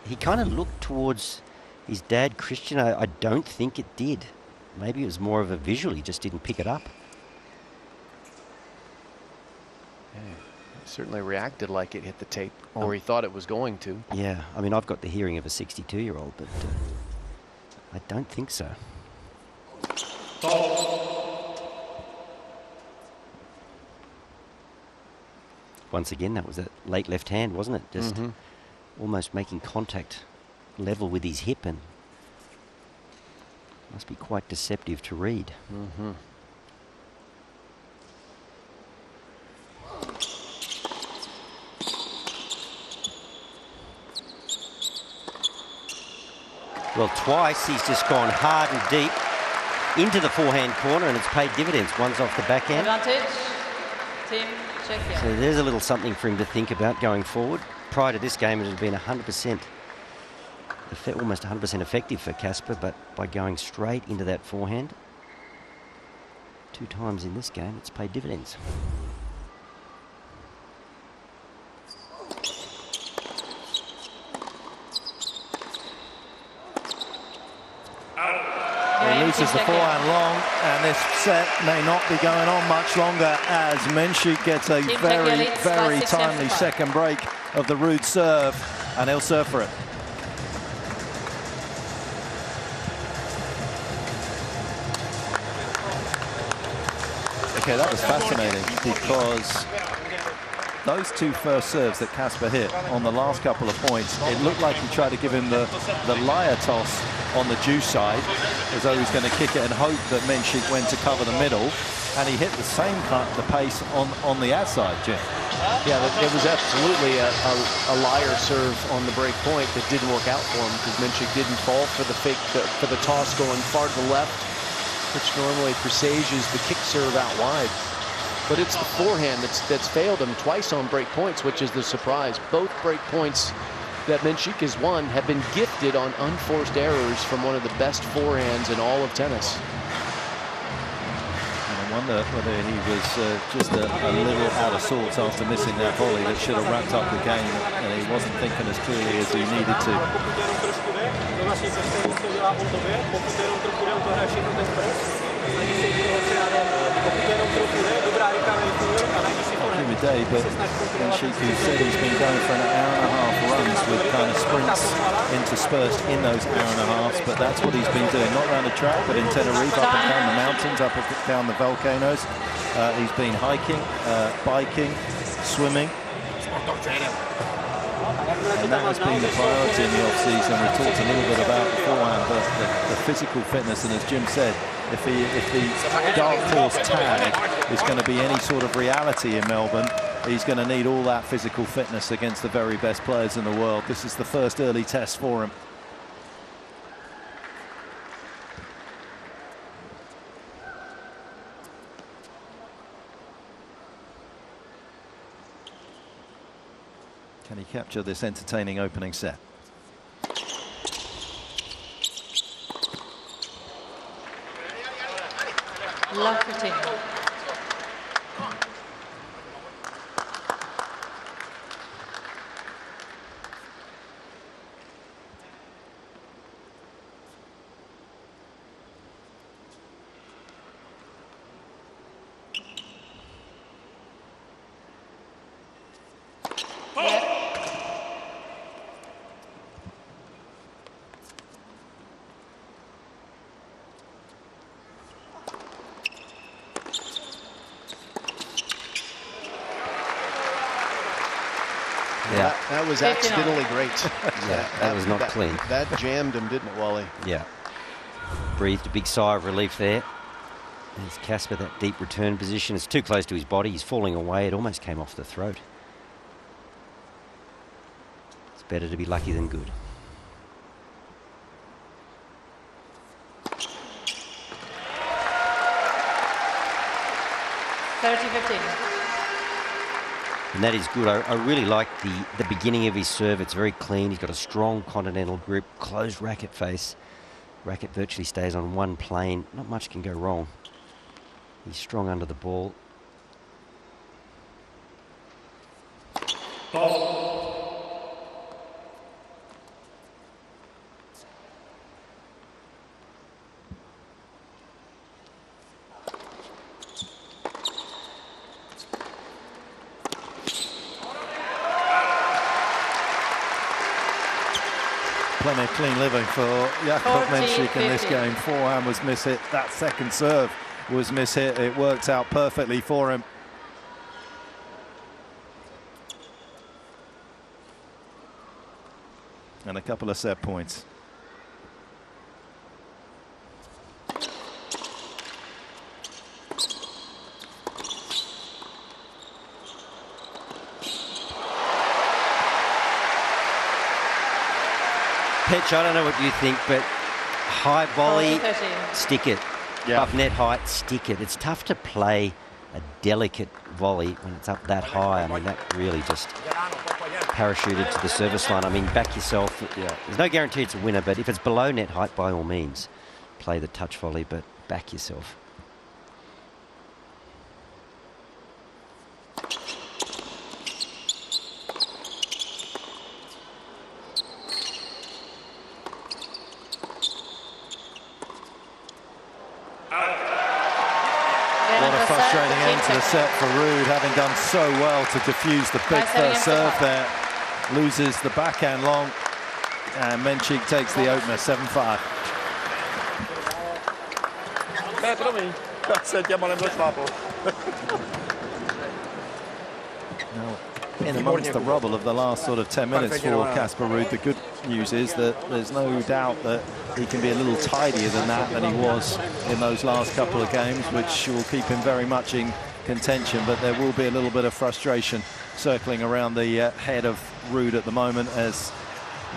He kind of looked towards his dad, Christian. I don't think it did. Maybe it was more of a visual. He just didn't pick it up. Yeah, he certainly reacted like it hit the tape, or he thought it was going to. Yeah, I mean, I've got the hearing of a 62-year-old, but I don't think so. Once again, that was that late left hand, wasn't it? Just almost making contact level with his hip, and must be quite deceptive to read. Well, twice he's just gone hard and deep into the forehand corner, and it's paid dividends. One's off the backhand. Advantage, Team Czechia. So there's a little something for him to think about going forward. Prior to this game, it had been 100%, almost 100% effective for Casper, but by going straight into that forehand 2 times in this game, it's paid dividends. He loses the forehand long, and this set may not be going on much longer as Mensik gets a very, very timely second break of the Ruud serve, and he'll serve for it. Okay, that was fascinating because those 2 first serves that Casper hit on the last couple of points, it looked like he tried to give him the liar toss on the juice side, as though he was going to kick it and hope that Mensik went to cover the middle, and he hit the same the pace on the outside, Jim. Yeah, it was absolutely a liar serve on the break point that didn't work out for him because Mensik didn't fall for the for the toss going far to the left, which normally presages the kick serve out wide. But it's the forehand that's failed him twice on break points, which is the surprise. Both break points that Mensik has won have been gifted on unforced errors from one of the best forehands in all of tennis. And I wonder whether he was just a little out of sorts after missing that volley that should have wrapped up the game, and he wasn't thinking as clearly as he needed to. Day, but Mensik, who said he's been going for an hour and a half runs with kind of sprints interspersed in those hour and a halves, but that's what he's been doing, not around the track, but in Tenerife, up and down the mountains, up and down the volcanoes. He's been hiking, biking, swimming. And that has been the priority in the off-season. We talked a little bit about beforehand, but the physical fitness, and as Jim said, if the dark horse tag is going to be any sort of reality in Melbourne, he's going to need all that physical fitness against the very best players in the world. This is the first early test for him. Can he capture this entertaining opening set? Love 15. That was accidentally great. Yeah, that was not clean. That jammed him, didn't it, Wally? Yeah. Breathed a big sigh of relief there. There's Casper, that deep return position. It's too close to his body. He's falling away. It almost came off the throat. It's better to be lucky than good. And that is good. I really like the beginning of his serve. It's very clean. He's got a strong continental grip, closed racket face. Racket virtually stays on one plane. Not much can go wrong. He's strong under the ball. Plenty of clean living for Jakub Mensik in this game. Forehand was mishit. That second serve was mishit. It worked out perfectly for him. And a couple of set points. Petch, I don't know what you think, but high volley, stick it. Yeah. Above net height, stick it. It's tough to play a delicate volley when it's up that high. I mean, that really just parachuted to the service line. I mean, back yourself. Yeah. There's no guarantee it's a winner, but if it's below net height, by all means, play the touch volley, but back yourself. Frustrating end to the set for Ruud, having done so well to defuse the big first serve there. Loses the backhand long, and Mensik takes the opener, 7-5. Now, in amongst the rubble of the last sort of 10 minutes for Casper Ruud, the good news is that there's no doubt that he can be a little tidier than that than he was in those last couple of games, which will keep him very much in contention, but there will be a little bit of frustration circling around the head of Ruud at the moment as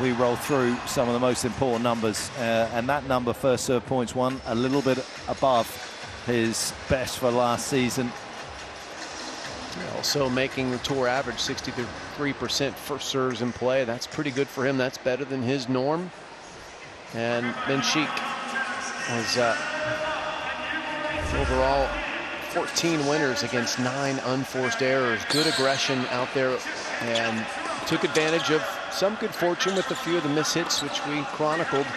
we roll through some of the most important numbers, and that number, first serve points won, a little bit above his best for last season. Also making the tour average 63% first serves in play. That's pretty good for him. That's better than his norm. And Mensik has overall 14 winners against 9 unforced errors. Good aggression out there, and took advantage of some good fortune with a few of the mishits, which we chronicled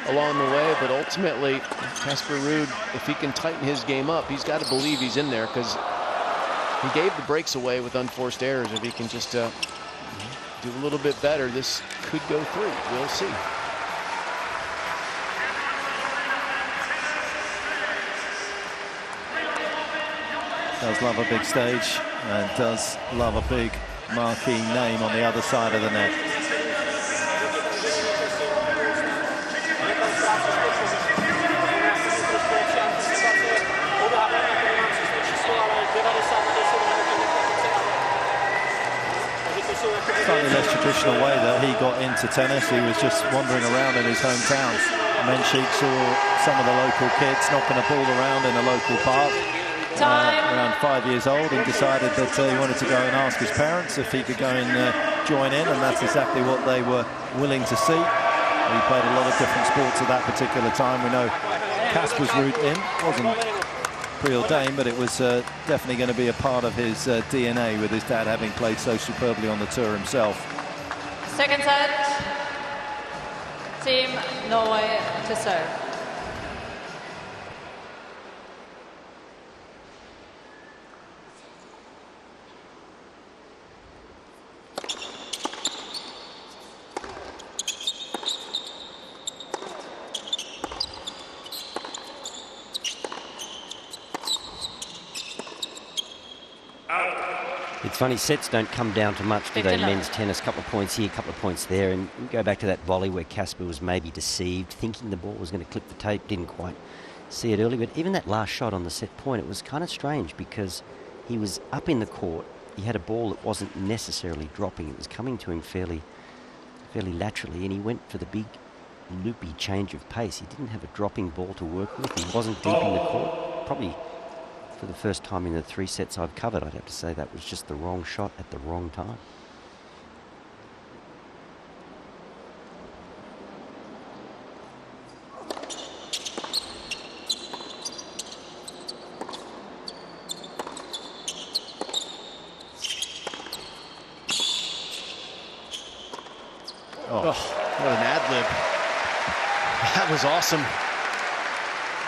along the way. But ultimately, Casper Ruud, if he can tighten his game up, he's got to believe he's in there, because he gave the breaks away with unforced errors. If he can just do a little bit better, this could go through. We'll see. Does love a big stage and does love a big marquee name on the other side of the net. Slightly less traditional way that he got into tennis. He was just wandering around in his hometown. Mensik saw some of the local kids knocking a ball around in a local park. Around 5 years old, and decided that he wanted to go and ask his parents if he could go and join in, and that's exactly what they were willing to see. He played a lot of different sports at that particular time. We know Casper's route in wasn't preordained, but it was definitely going to be a part of his DNA, with his dad having played so superbly on the tour himself. Second set. Team Norway to serve. It's funny, sets don't come down to much, do they? Men's tennis, couple of points here, couple of points there. And you go back to that volley where Casper was maybe deceived, thinking the ball was going to clip the tape, didn't quite see it early. But even that last shot on the set point, it was kind of strange because he was up in the court. He had a ball that wasn't necessarily dropping. It was coming to him fairly laterally, and he went for the big loopy change of pace. He didn't have a dropping ball to work with. He wasn't deep in the court. Probably for the first time in the 3 sets I've covered, I'd have to say that was just the wrong shot at the wrong time. Oh, what an ad-lib. That was awesome.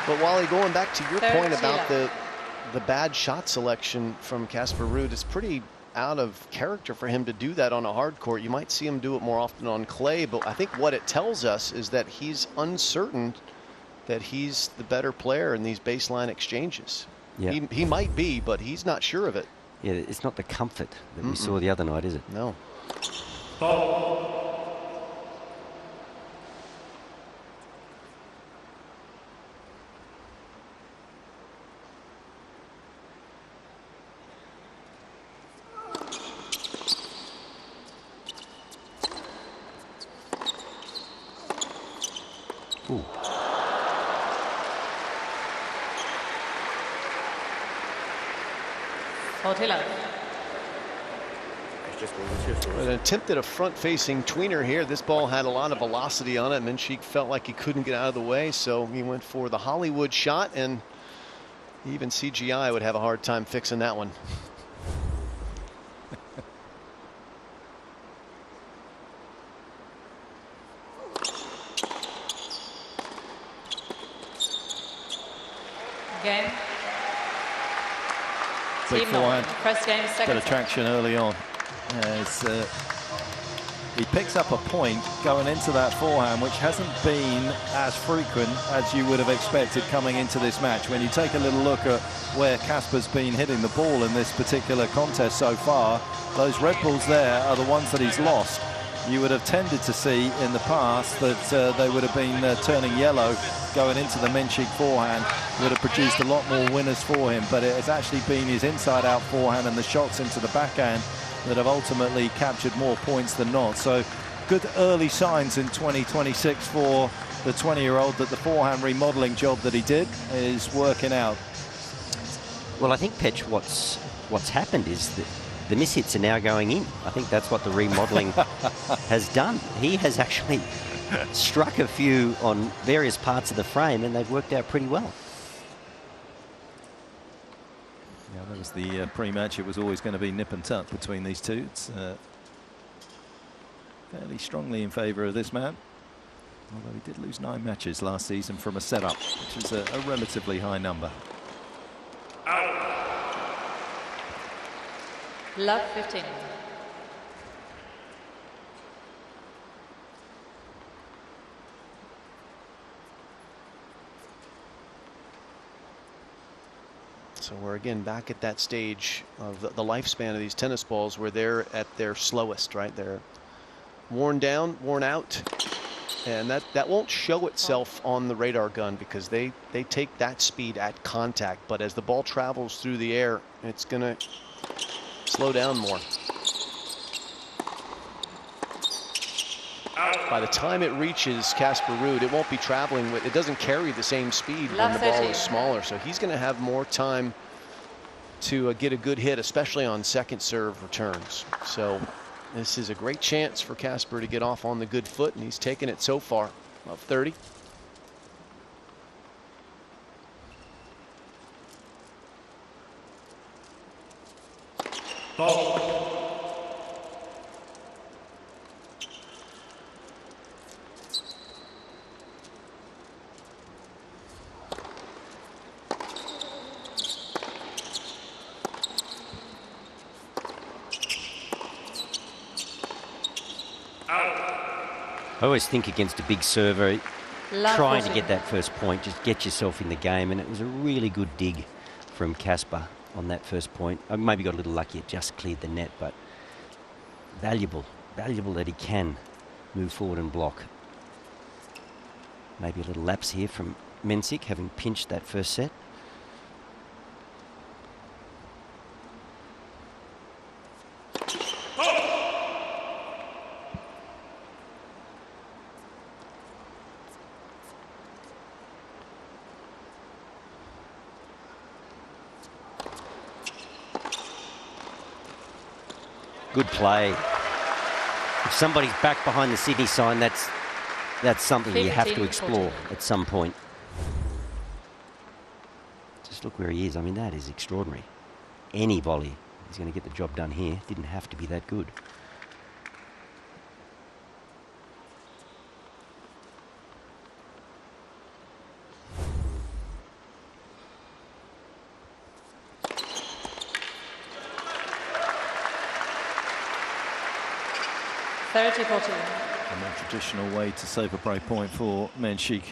But Wally, going back to your point about the bad shot selection from Casper Ruud, it's pretty out of character for him to do that on a hard court. You might see him do it more often on clay, but I think what it tells us is that he's uncertain that he's the better player in these baseline exchanges. Yeah. He might be, but he's not sure of it. Yeah, it's not the comfort that we saw the other night, is it? No. Ooh. An attempt at a front-facing tweener here. This ball had a lot of velocity on it. Mensik felt like he couldn't get out of the way, so he went for the Hollywood shot, and even CGI would have a hard time fixing that one. Game. Big Team forehand. Press game, second Bit of traction early on. As he picks up a point going into that forehand, which hasn't been as frequent as you would have expected coming into this match. When you take a little look at where Casper's been hitting the ball in this particular contest so far, those red balls there are the ones that he's lost. You would have tended to see in the past that they would have been turning yellow going into the Mensik forehand, would have produced a lot more winners for him, but it has actually been his inside-out forehand and the shots into the backhand that have ultimately captured more points than not. So good early signs in 2026 for the 20-year-old that the forehand remodeling job that he did is working out. Well, I think, Petch, what's happened is that the mishits are now going in. I think that's what the remodeling has done. He has actually struck a few on various parts of the frame, and they've worked out pretty well. Yeah, that was the pre-match. It was always going to be nip and tuck between these two. It's fairly strongly in favour of this man, although he did lose 9 matches last season from a setup, which is a relatively high number. Love 15. So we're again back at that stage of the lifespan of these tennis balls where they're at their slowest, right? They're worn down, worn out, and that won't show itself on the radar gun because they take that speed at contact, but as the ball travels through the air, it's gonna slow down more. By the time it reaches Casper Ruud, it won't be traveling with, it doesn't carry the same speed when the ball is smaller. So he's going to have more time to get a good hit, especially on second serve returns. So this is a great chance for Casper to get off on the good foot, and he's taken it so far. Up 30. I always think against a big server, trying to get that first point, just get yourself in the game. And it was a really good dig from Casper on that first point. I maybe got a little lucky, it just cleared the net, but valuable that he can move forward and block. Maybe a little lapse here from Mensik, having pinched that first set. Good play. If somebody's back behind the Sydney sign, that's something you have to explore at some point. Just look where he is. I mean, that is extraordinary. Any volley, he's going to get the job done here. Didn't have to be that good. A more traditional way to save a break point for Mensik.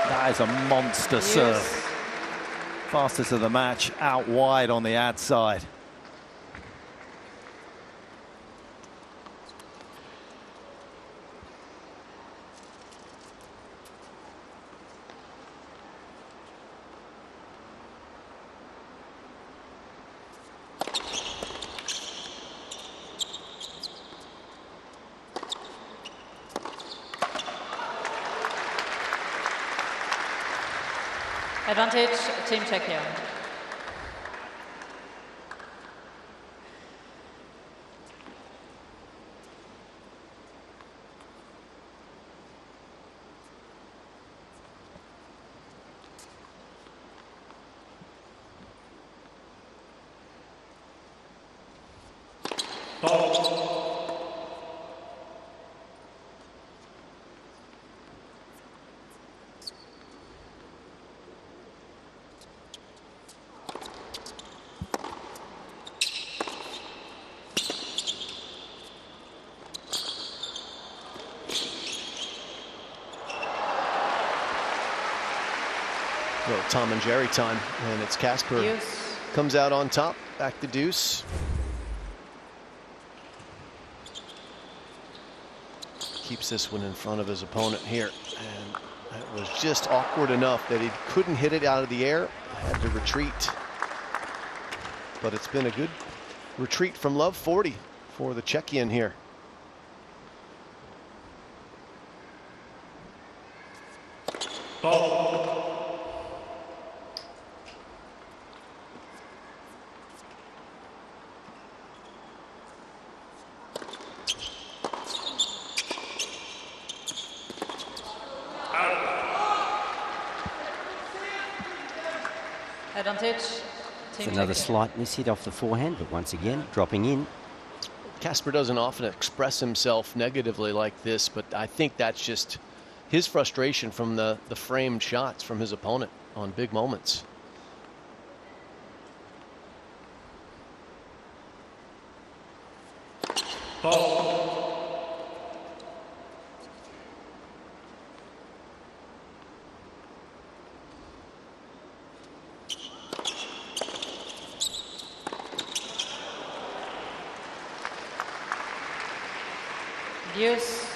That is a monster serve. Fastest of the match, out wide on the ad side. Advantage, Team Czechia. Tom and Jerry time, and it's Casper comes out on top, back to deuce. Keeps this one in front of his opponent here, and it was just awkward enough that he couldn't hit it out of the air, had to retreat. But it's been a good retreat from love 40 for the Czechian here. It's another slight miss hit off the forehand, but once again, dropping in. Casper doesn't often express himself negatively like this, but I think that's just his frustration from the framed shots from his opponent on big moments. Deuce.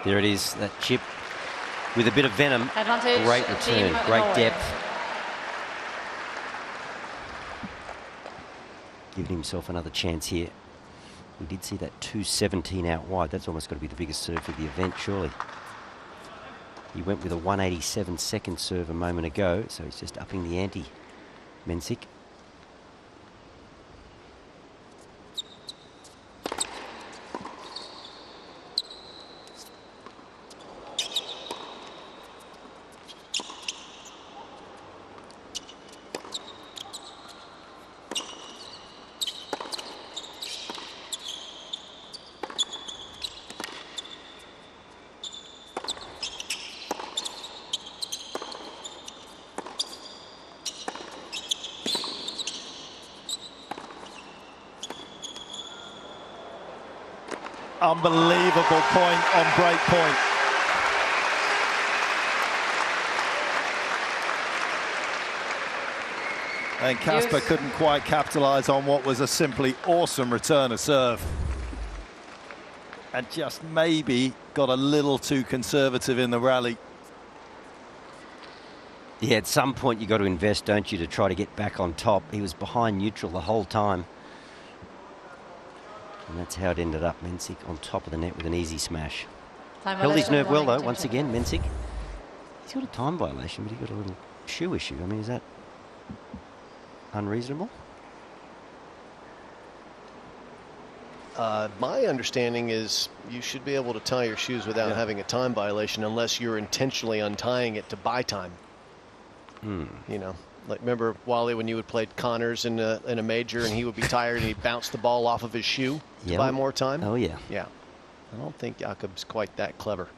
There it is, that chip with a bit of venom. Advantage. Great return, Team great Norway. depth. Giving himself another chance here. We did see that 217 out wide. That's almost got to be the biggest serve of the event, surely. He went with a 187 second serve a moment ago, so he's just upping the ante, Mensik. Unbelievable point on break point. And Casper couldn't quite capitalise on what was a simply awesome return of serve. And just maybe got a little too conservative in the rally. Yeah, at some point you got to invest, don't you, to try to get back on top. He was behind neutral the whole time. And that's how it ended up. Mensik on top of the net with an easy smash. Held his nerve well, though, once again, Mensik. He's got a time violation, but he got a little shoe issue. I mean, is that unreasonable? My understanding is you should be able to tie your shoes without having a time violation unless you're intentionally untying it to buy time. You know, like remember Wally when you would play Connors in a major and he would be tired and he'd bounce the ball off of his shoe to buy more time? Oh, yeah. Yeah. I don't think Jakub's quite that clever.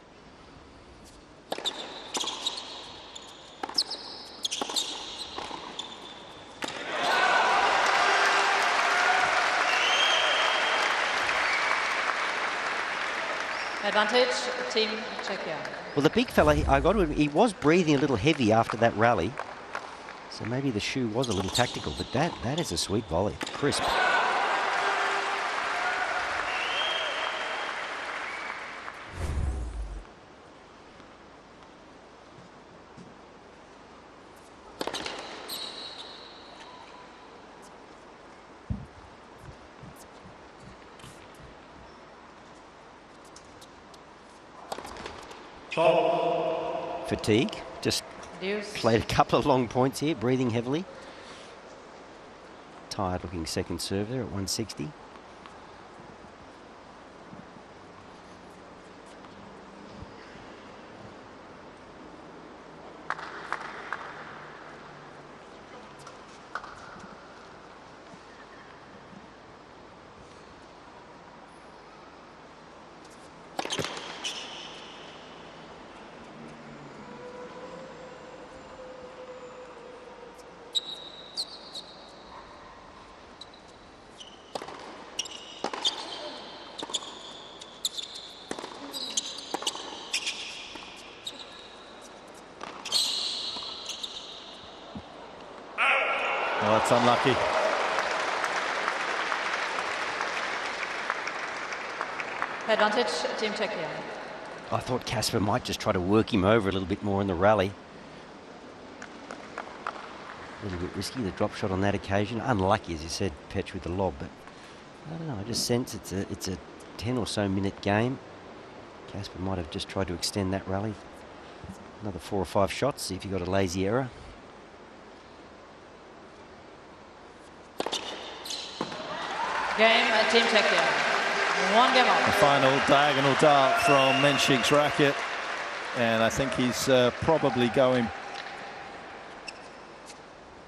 Advantage, Team Czechia. Well, the big fella, I got to admit, he was breathing a little heavy after that rally. So maybe the shoe was a little tactical, but that is a sweet volley. Crisp. Fatigue, just played a couple of long points here, breathing heavily. Tired looking second serve there at 160. Oh, that's unlucky. Advantage, Team Czechia. I thought Casper might just try to work him over a little bit more in the rally. A little bit risky, the drop shot on that occasion. Unlucky, as you said, Petch, with the lob, but I don't know, I just sense it's a 10 or so minute game. Casper might have just tried to extend that rally. Another 4 or 5 shots, see if he got a lazy error. Game, Team Czechia. 1 game off. The final diagonal dart from Mensik's racket. And I think he's probably going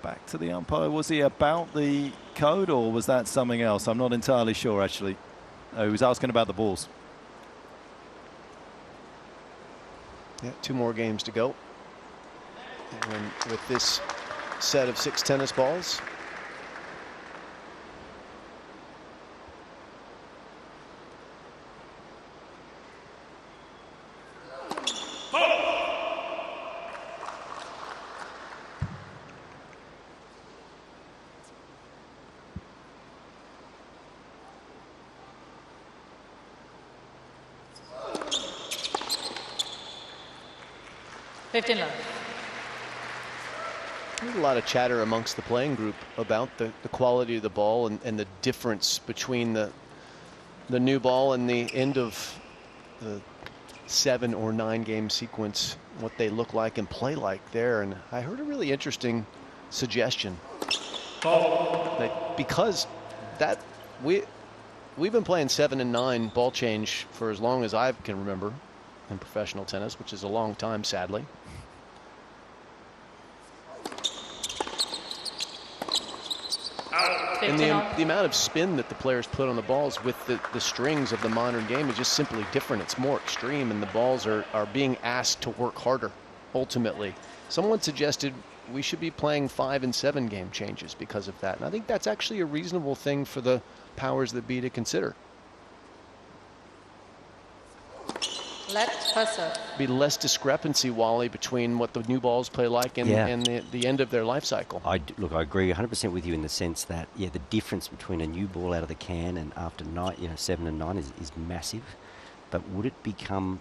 back to the umpire. Was he about the code or was that something else? I'm not entirely sure, actually. Oh, he was asking about the balls. Yeah, 2 more games to go. And with this set of 6 tennis balls, There's a lot of chatter amongst the playing group about the quality of the ball and the difference between the new ball and the end of the 7 or 9 game sequence, what they look like and play like there. And I heard a really interesting suggestion that because that we've been playing 7 and 9 ball change for as long as I can remember in professional tennis, which is a long time, sadly. And the amount of spin that the players put on the balls with the strings of the modern game is just simply different. It's more extreme, and the balls are being asked to work harder, ultimately. Someone suggested we should be playing 5 and 7 game changes because of that. And I think that's actually a reasonable thing for the powers that be to consider. Be less discrepancy, Wally, between what the new balls play like and the end of their life cycle. Look, I agree 100% with you in the sense that, yeah, the difference between a new ball out of the can and after 7 and 9 is massive. But would it become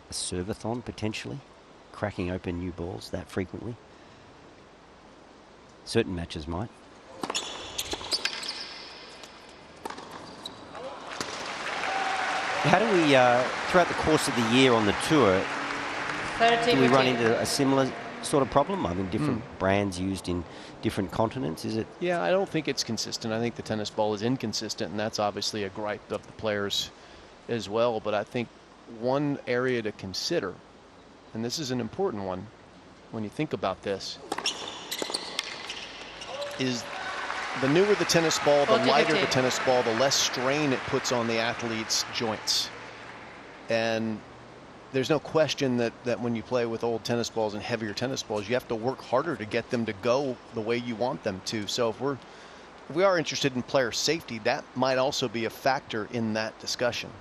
a serve-a-thon potentially, cracking open new balls that frequently? Certain matches might. How do we, throughout the course of the year on the tour, do we run into a similar sort of problem? I mean, different brands used in different continents, is it? Yeah, I don't think it's consistent. I think the tennis ball is inconsistent, and that's obviously a gripe of the players as well. But I think one area to consider, and this is an important one when you think about this, is the newer the tennis ball, the lighter the tennis ball, the less strain it puts on the athlete's joints. And there's no question that when you play with old tennis balls and heavier tennis balls, you have to work harder to get them to go the way you want them to. So if we are interested in player safety, that might also be a factor in that discussion.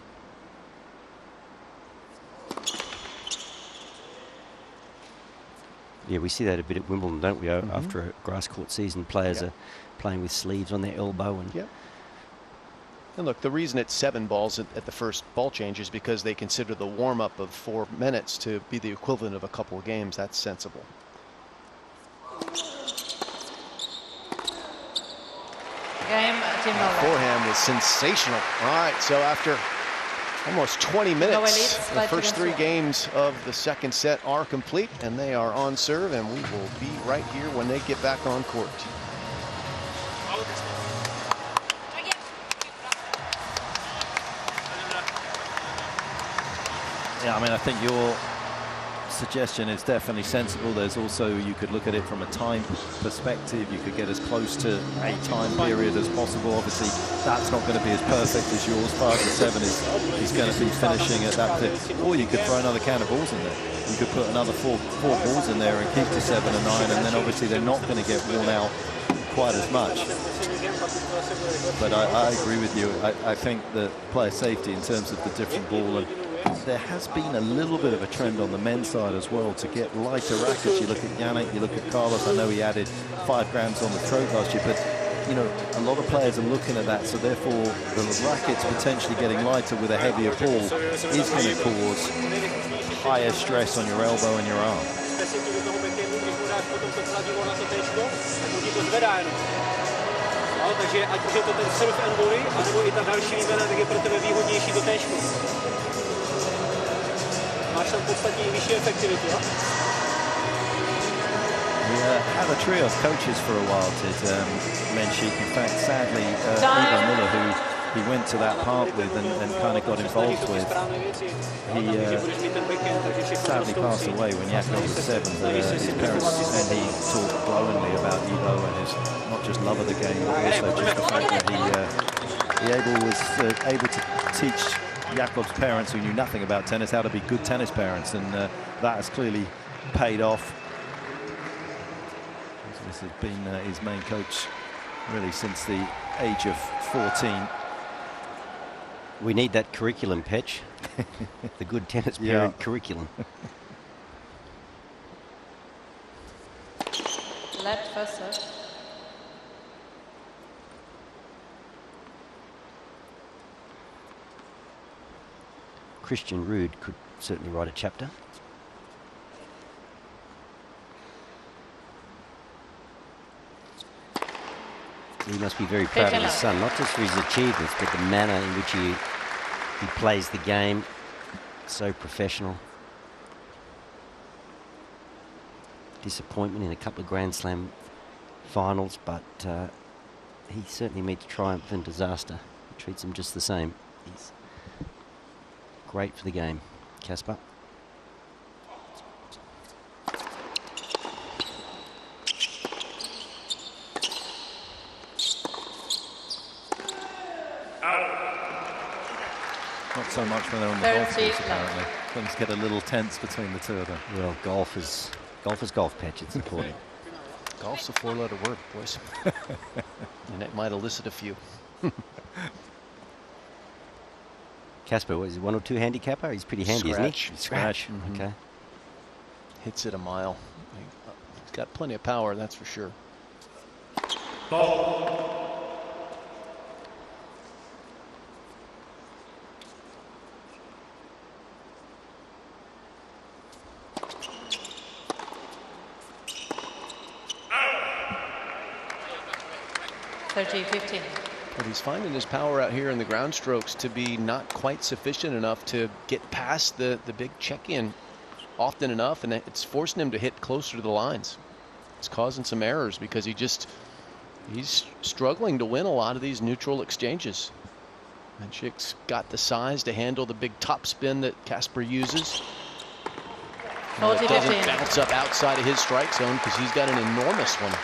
Yeah, we see that a bit at Wimbledon, don't we? After a grass court season, players are playing with sleeves on their elbow. And look, the reason it's 7 balls at the first ball change is because they consider the warm-up of 4 minutes to be the equivalent of a couple of games. That's sensible. Forehand was sensational. All right, so after almost 20 minutes, the first 3 games of the second set are complete, and they are on serve, and we will be right here when they get back on court. Yeah, I mean, I think your suggestion is definitely sensible. There's also, you could look at it from a time perspective. You could get as close to a time period as possible. Obviously, that's not going to be as perfect as yours. 5 to 7 is going to be finishing at that clip. Or you could throw another can of balls in there. You could put another four balls in there and keep to 7 and 9, and then obviously they're not going to get worn out quite as much. But I agree with you. I think that player safety in terms of the different ball, and there has been a little bit of a trend on the men's side as well to get lighter rackets. You look at Yannick, you look at Carlos. I know he added 5 grams on the throat last year, but you know, a lot of players are looking at that, so therefore the rackets potentially getting lighter with a heavier ball is going to cause higher stress on your elbow and your arm. takže ať už je to ten surf and volley, anebo i ta další výměna, tak je pro tebe výhodnější do téčku. Máš tam podstatně vyšší efektivitu, jo? We had a trio of coaches for a while, did Mensik. In fact, sadly, Ivo Muller, who he went to that park with and kind of got involved with, he sadly passed away when Jakub was 7. His parents, and he talked glowingly about Ivo and his not just love of the game, but also just the fact that he was able to teach Jakub's parents, who knew nothing about tennis, how to be good tennis parents, and that has clearly paid off. This has been his main coach really since the age of 14. We need that curriculum, Petch. The good tennis parent curriculum. Left first serve. Casper Ruud could certainly write a chapter. He must be very proud of his son, not just for his achievements, but the manner in which he plays the game. So professional. Disappointment in a couple of Grand Slam finals, but he certainly meets triumph and disaster. He treats him just the same. He's great for the game, Casper. Not so much when they're on the golf course, apparently. Things get a little tense between the two of them. Well, golf is golf, Patch. It's important. Golf's a 4-letter word, boys. And it might elicit a few. Casper, what is he, 1 or 2 handicapper? He's pretty handy, isn't he? Scratch. Okay. Hits it a mile. He's got plenty of power, that's for sure. Ball. But he's finding his power out here in the ground strokes to be not quite sufficient enough to get past the big check-in often enough, and it's forcing him to hit closer to the lines. It's causing some errors because he's struggling to win a lot of these neutral exchanges. Mensik's got the size to handle the big top spin that Casper uses. It doesn't bounce up outside of his strike zone because he's got an enormous one.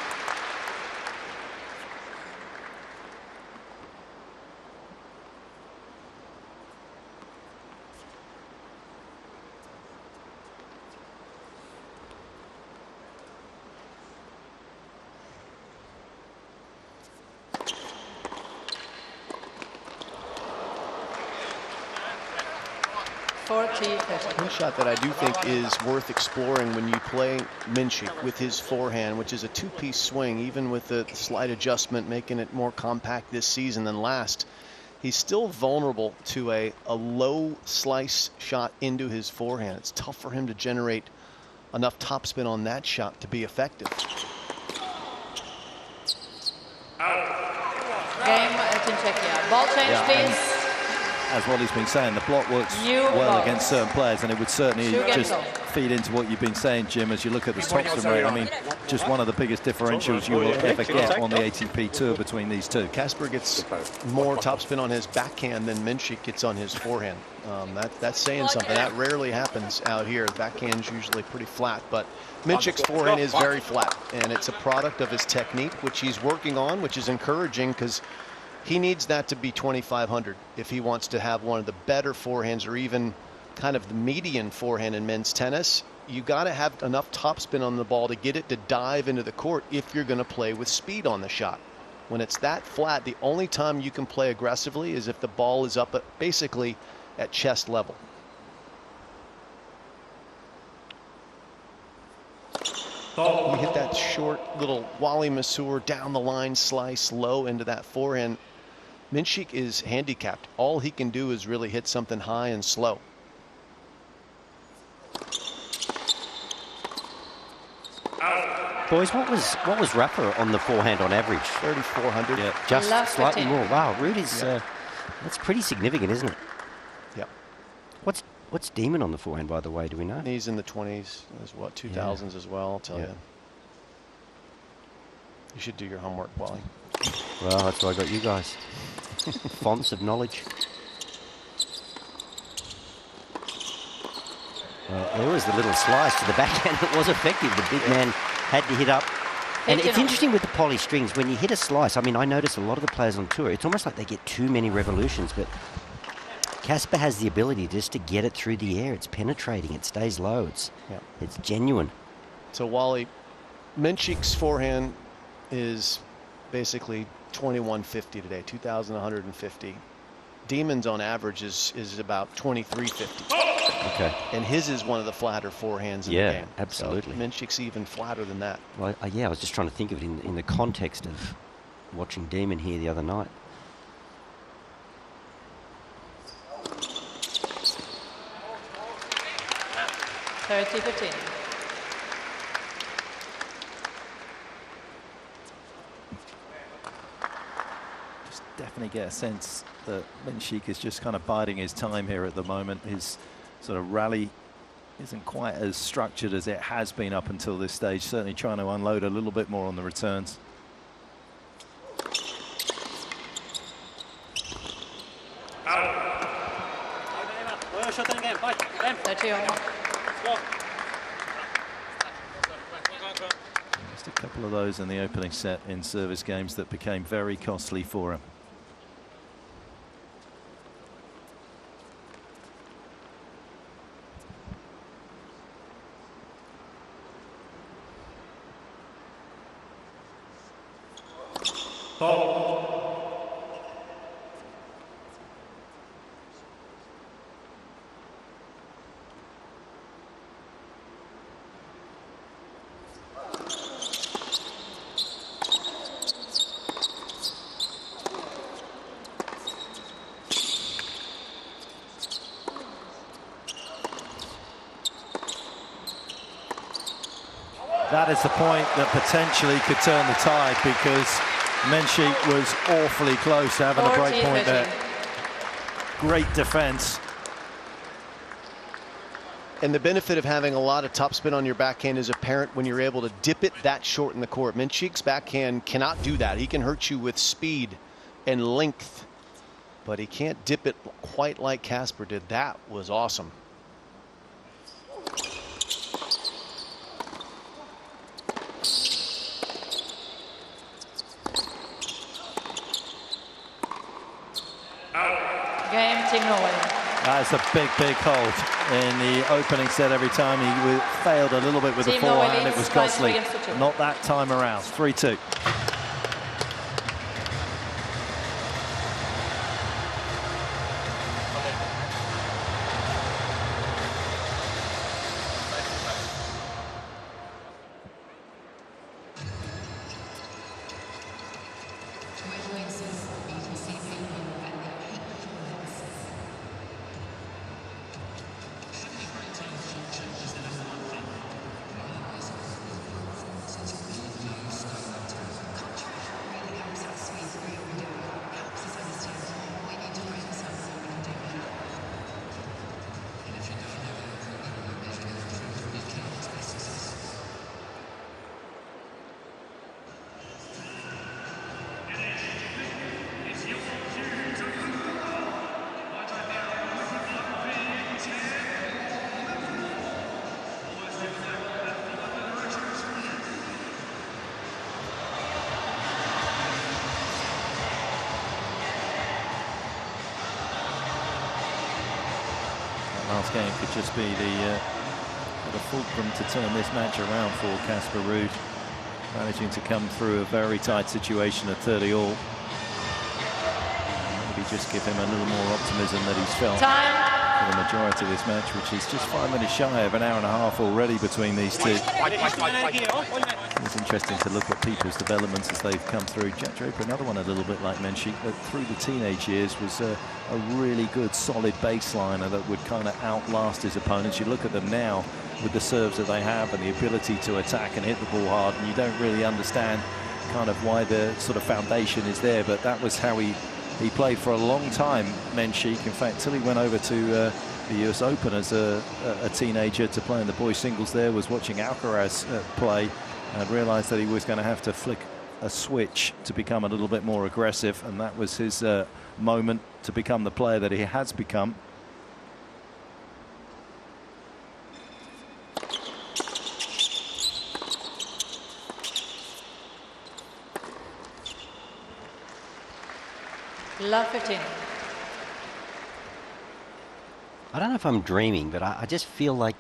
One shot that I do think is worth exploring when you play Mensik with his forehand, which is a two-piece swing, even with the slight adjustment making it more compact this season than last. He's still vulnerable to a low slice shot into his forehand. It's tough for him to generate enough topspin on that shot to be effective. Game, Team Czechia. Ball change, please. As Wally's been saying, the block works well against certain players, and it would certainly just feed into what you've been saying, Jim, as you look at the topspin rate. I mean, just one of the biggest differentials you will ever get on the ATP Tour between these two. Casper gets more topspin on his backhand than Mensik gets on his forehand. That's saying something. That rarely happens out here. The backhand's usually pretty flat, but Mensik's forehand is very flat, and it's a product of his technique, which he's working on, which is encouraging because he needs that to be 2,500 if he wants to have one of the better forehands, or even kind of the median forehand in men's tennis. You got to have enough topspin on the ball to get it to dive into the court if you're going to play with speed on the shot. When it's that flat, the only time you can play aggressively is if the ball is up basically at chest level. You hit that short little Wally Masur down the line slice low into that forehand. Mensik is handicapped. All he can do is really hit something high and slow. Boys, what was Rafa on the forehand on average? 3,400. Yeah, just slightly more. Wow, Ruud is that's pretty significant, isn't it? Yep. What's Demon on the forehand, by the way? Do we know? He's in the 20s, as what, 2000s as well. I'll tell you. You should do your homework, Wally. Well, that's why I got you guys. Fonts of knowledge. Well, there was the little slice to the backhand. It was effective. The big man had to hit up. And it's interesting with the poly strings, when you hit a slice, I mean, I notice a lot of the players on tour, it's almost like they get too many revolutions, but Casper has the ability just to get it through the air. It's penetrating. It stays low. It's genuine. So, Wally, Mensik's forehand is basically 2150 today, 2,150. Demon's on average is about 2350. Okay. And his is one of the flatter forehands in the game. Yeah, absolutely. So Mensik's even flatter than that. Well, I was just trying to think of it in the context of watching Demon here the other night. $30-15. Definitely get a sense that Mensik is just kind of biding his time here at the moment. His sort of rally isn't quite as structured as it has been up until this stage. Certainly trying to unload a little bit more on the returns. Just a couple of those in the opening set in service games that became very costly for him. That is the point that potentially could turn the tide, because Mensik was awfully close to having a break point there. Great defense. And the benefit of having a lot of topspin on your backhand is apparent when you're able to dip it that short in the court. Mensik's backhand cannot do that. He can hurt you with speed and length, but he can't dip it quite like Casper did. That was awesome. Game, Team Norway. That's a big, big hold in the opening set. Every time he failed a little bit with the forehand, it was costly. Not that time around. 3-2. Last game could just be the fulcrum to turn this match around for Casper Ruud, managing to come through a very tight situation at 30-all. Maybe just give him a little more optimism that he's felt for the majority of this match, which is just 5 minutes shy of an hour and a half already between these two. It's interesting to look at people's developments as they've come through. Jack Draper, another one a little bit like Mensik, but through the teenage years was a really good, solid baseliner that would kind of outlast his opponents. You look at them now with the serves that they have and the ability to attack and hit the ball hard, and you don't really understand kind of why the sort of foundation is there, but that was how he played for a long time, Mensik. In fact, till he went over to the US Open as a teenager to play in the boys singles there, was watching Alcaraz play and realized that he was going to have to flick a switch to become a little bit more aggressive, and that was his moment to become the player that he has become. Love 15. I don't know if I'm dreaming, but I just feel like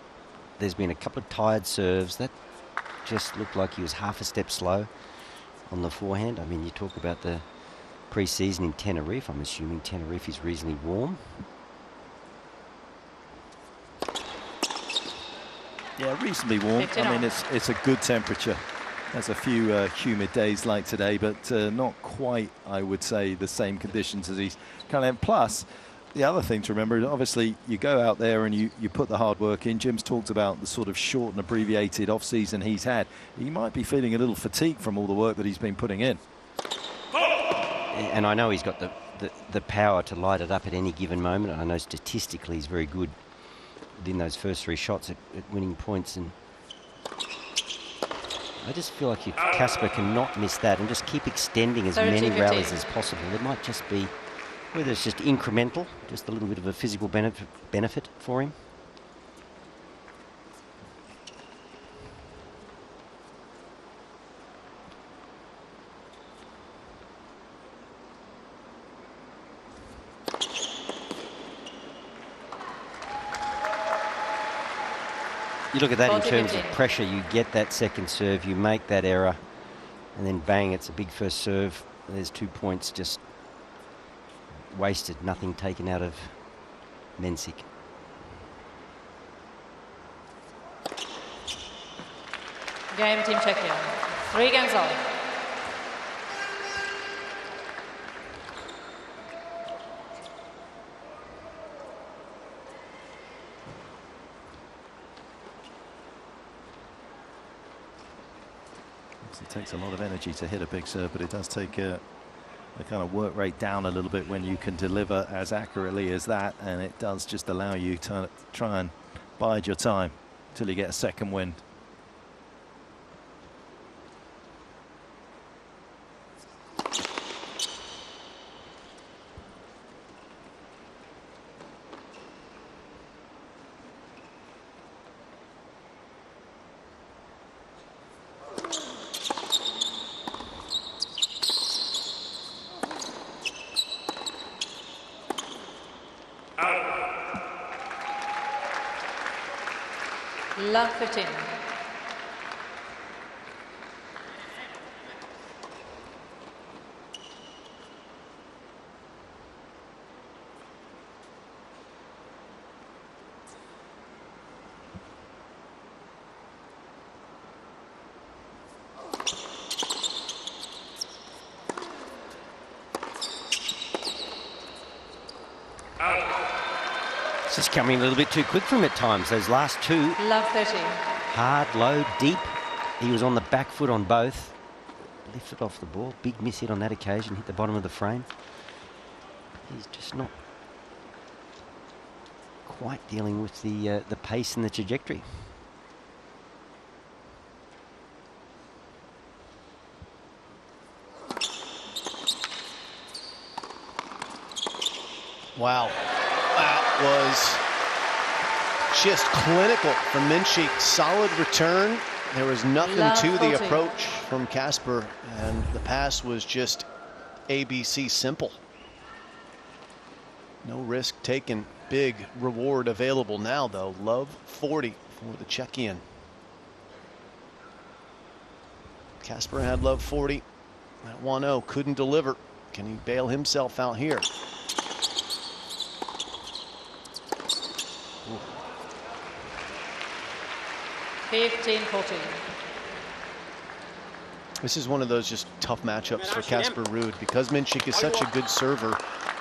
there's been a couple of tired serves that just looked like he was half a step slow on the forehand. I mean, you talk about the pre-season in Tenerife. I'm assuming Tenerife is reasonably warm. Yeah, reasonably warm. I mean, it's a good temperature. There's a few humid days like today, but not quite, I would say, the same conditions as he's kind of. Plus, the other thing to remember is obviously you go out there and you put the hard work in. Jim's talked about the sort of short and abbreviated off-season he's had. He might be feeling a little fatigued from all the work that he's been putting in. And I know he's got the power to light it up at any given moment. I know statistically he's very good within those first 3 shots at winning points, and I just feel like if Casper cannot miss that and just keep extending as many rallies as possible, it might just be, whether it's just incremental, just a little bit of a physical benefit for him. You look at that in terms of pressure, you get that second serve, you make that error, and then bang, it's a big first serve. There's 2 points just wasted, nothing taken out of Mensik. Game, Team Czechia. 3 games all. It takes a lot of energy to hit a big serve, but it does take the kind of work rate down a little bit when you can deliver as accurately as that, and it does just allow you to try and bide your time till you get a second wind. Love 15. Just coming a little bit too quick for him at times. Those last 2. Love 30. Hard, low, deep. He was on the back foot on both. Lifted off the ball. Big miss hit on that occasion. Hit the bottom of the frame. He's just not quite dealing with the pace and the trajectory. Wow. That was just clinical from Mensik. Solid return. There was nothing to the approach from Casper, and the pass was just ABC simple. No risk taken. Big reward available now, though. Love 40 for the Czechian. Casper had love 40 at 1-0. Couldn't deliver. Can he bail himself out here? 15-14. This is one of those just tough matchups for Casper Ruud because Mensik is such a good server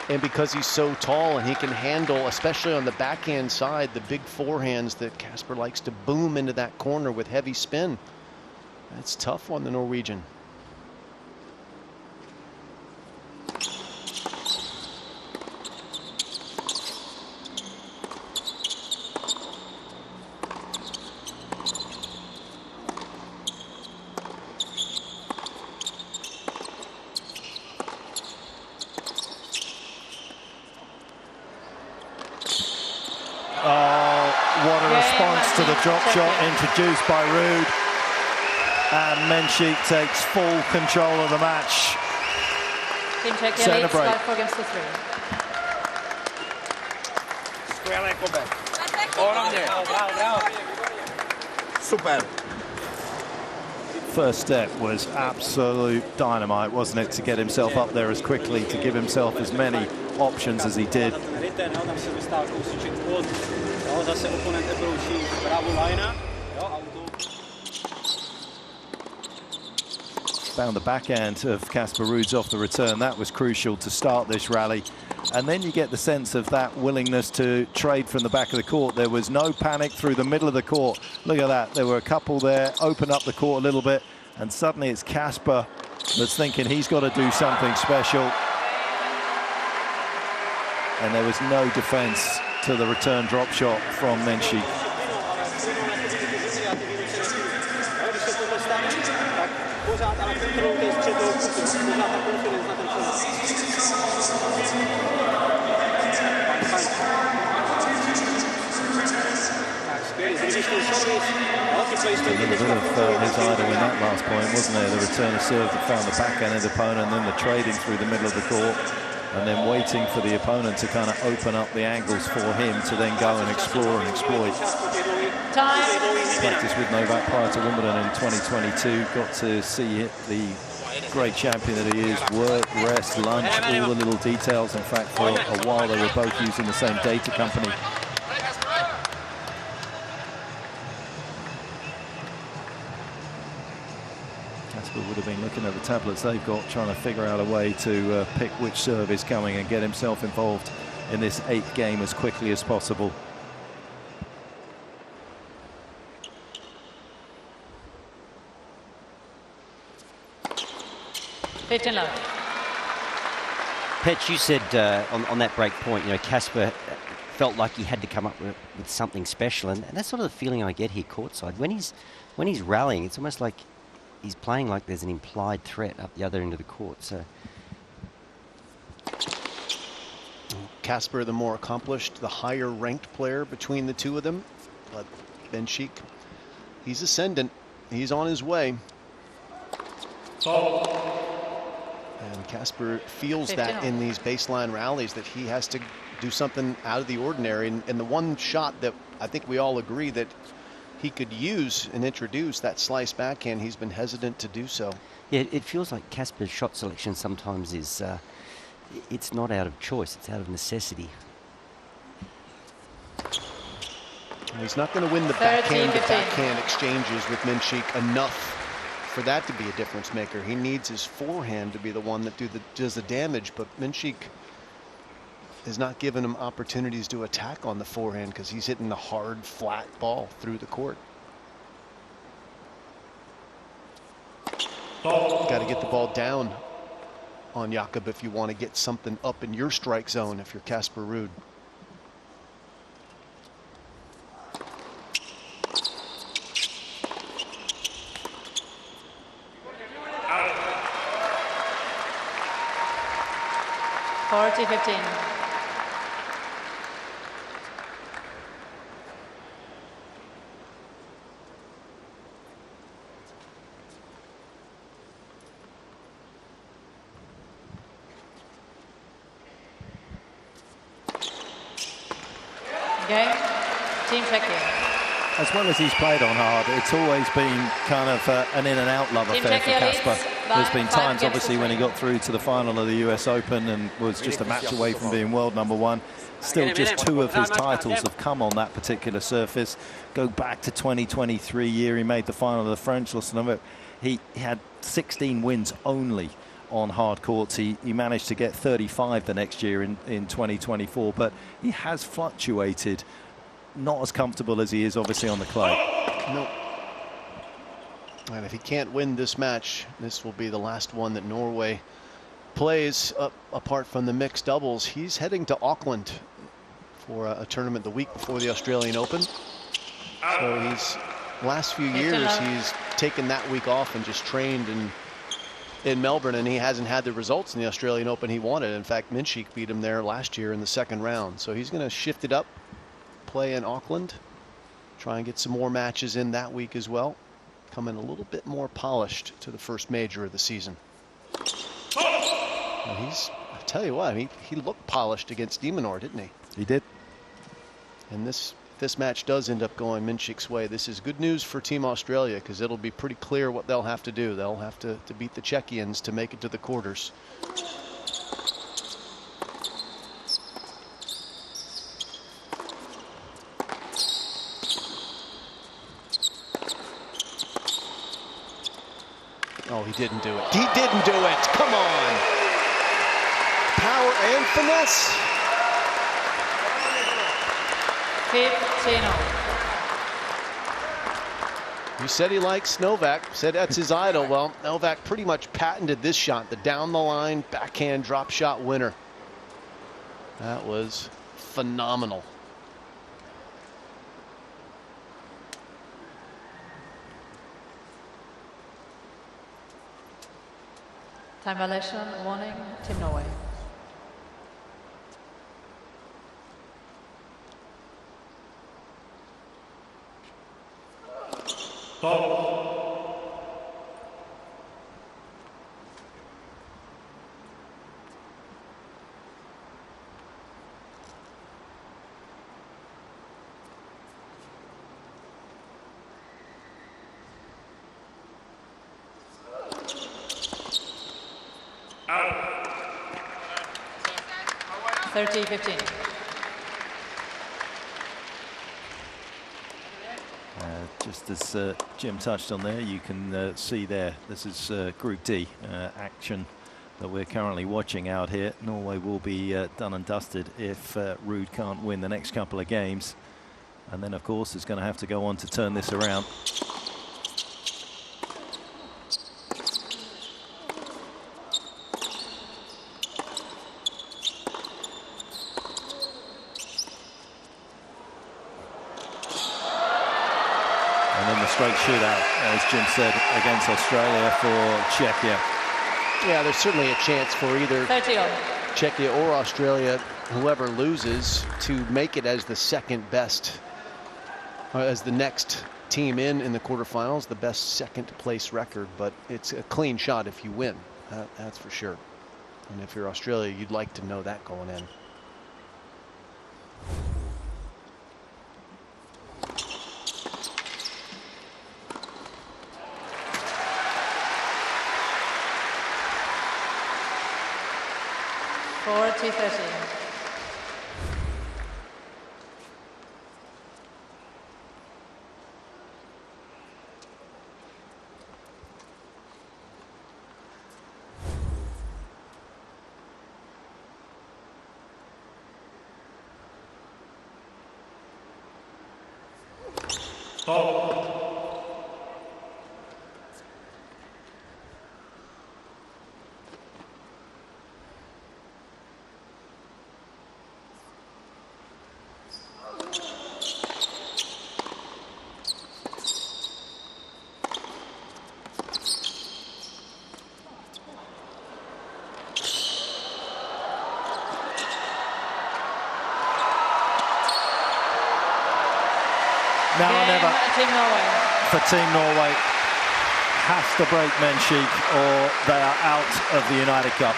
and because he's so tall and he can handle, especially on the backhand side, the big forehands that Casper likes to boom into that corner with heavy spin. That's tough on the Norwegian. What a response to the drop shot introduced by Ruud. And Mensik takes full control of the match. Team Czechia leads 5-4 against the 3. Super. First step was absolute dynamite, wasn't it, to get himself up there as quickly, to give himself as many options as he did. Found the backhand of Casper Ruud's off the return. That was crucial to start this rally. And then you get the sense of that willingness to trade from the back of the court. There was no panic through the middle of the court. Look at that. There were a couple there, open up the court a little bit, and suddenly it's Casper that's thinking he's got to do something special. And there was no defense to the return drop shot from Mensik. A little bit of his idol in that last point, wasn't there? The return of serve that found the backhand of the opponent, and then the trading through the middle of the court, and then waiting for the opponent to kind of open up the angles for him to then go and explore and exploit. Practiced with Novak prior to Wimbledon in 2022. Got to see it, the great champion that he is. Work, rest, lunch, all the little details. In fact, for a while they were both using the same data company. Casper would have been looking at the tablets they've got, trying to figure out a way to pick which serve is coming and get himself involved in this 8th game as quickly as possible. Petch, you said on that break point, you know, Casper felt like he had to come up with something special, and that's sort of the feeling I get here courtside. When he's rallying, it's almost like he's playing like there's an implied threat up the other end of the court. So Casper, the more accomplished, the higher ranked player between the two of them. But Mensik, he's ascendant. He's on his way. And Casper feels that in these baseline rallies that he has to do something out of the ordinary. And the one shot that I think we all agree that he could use and introduce, that slice backhand, he's been hesitant to do so. Yeah, it feels like Casper's shot selection sometimes is, it's not out of choice, it's out of necessity. And he's not going to win the backhand exchanges with Mensik enough for that to be a difference maker. He needs his forehand to be the one that does the damage, but Mensik is not giving him opportunities to attack on the forehand because he's hitting the hard, flat ball through the court. Got to get the ball down on Jakub if you want to get something up in your strike zone if you're Casper Ruud. (40-15). Game, Team Czechia. As well as he's played on hard, it's always been kind of an in and out love affair for Casper. There's been times, obviously, when he got through to the final of the US Open and was just a match away from being world #1. Still, just 2 of his titles have come on that particular surface. Go back to 2023 year, he made the final of the French. He had 16 wins only on hard courts. He managed to get 35 the next year in 2024, but he has fluctuated. Not as comfortable as he is, obviously, on the clay. No. And if he can't win this match, this will be the last one that Norway plays apart from the mixed doubles. He's heading to Auckland for a tournament the week before the Australian Open. So he's last few years he's taken that week off and just trained in Melbourne, and he hasn't had the results in the Australian Open he wanted. In fact, Mensik beat him there last year in the second round. So he's going to shift it up, play in Auckland, try and get some more matches in that week as well. Come in a little bit more polished to the first major of the season. Well, I tell you what, he looked polished against De Minaur, didn't he? He did. And this match does end up going Mensik's way. This is good news for Team Australia, because it'll be pretty clear what they'll have to do. They'll have to beat the Czechians to make it to the quarters. Oh, he didn't do it. He didn't do it. Come on. Power and finesse. 15-0. You said he likes Novak, said that's his idol. Well, Novak pretty much patented this shot, the down the line backhand drop shot winner. That was phenomenal. Time violation, warning, Team Norway. Out. 30-15. Just as Jim touched on there, you can see there, this is Group D action that we're currently watching out here. Norway will be done and dusted if Ruud can't win the next couple of games. And then, of course, is going to have to go on to turn this around. Straight shootout, as Jim said, against Australia for Czechia. Yeah, there's certainly a chance for either Czechia or Australia, whoever loses, to make it as the second best, as the next team in the quarterfinals, the best second place record. But it's a clean shot if you win, that's for sure. And if you're Australia, you'd like to know that going in. Now or never Team Norway. for Team Norway. Has to break Mensik or they are out of the United Cup.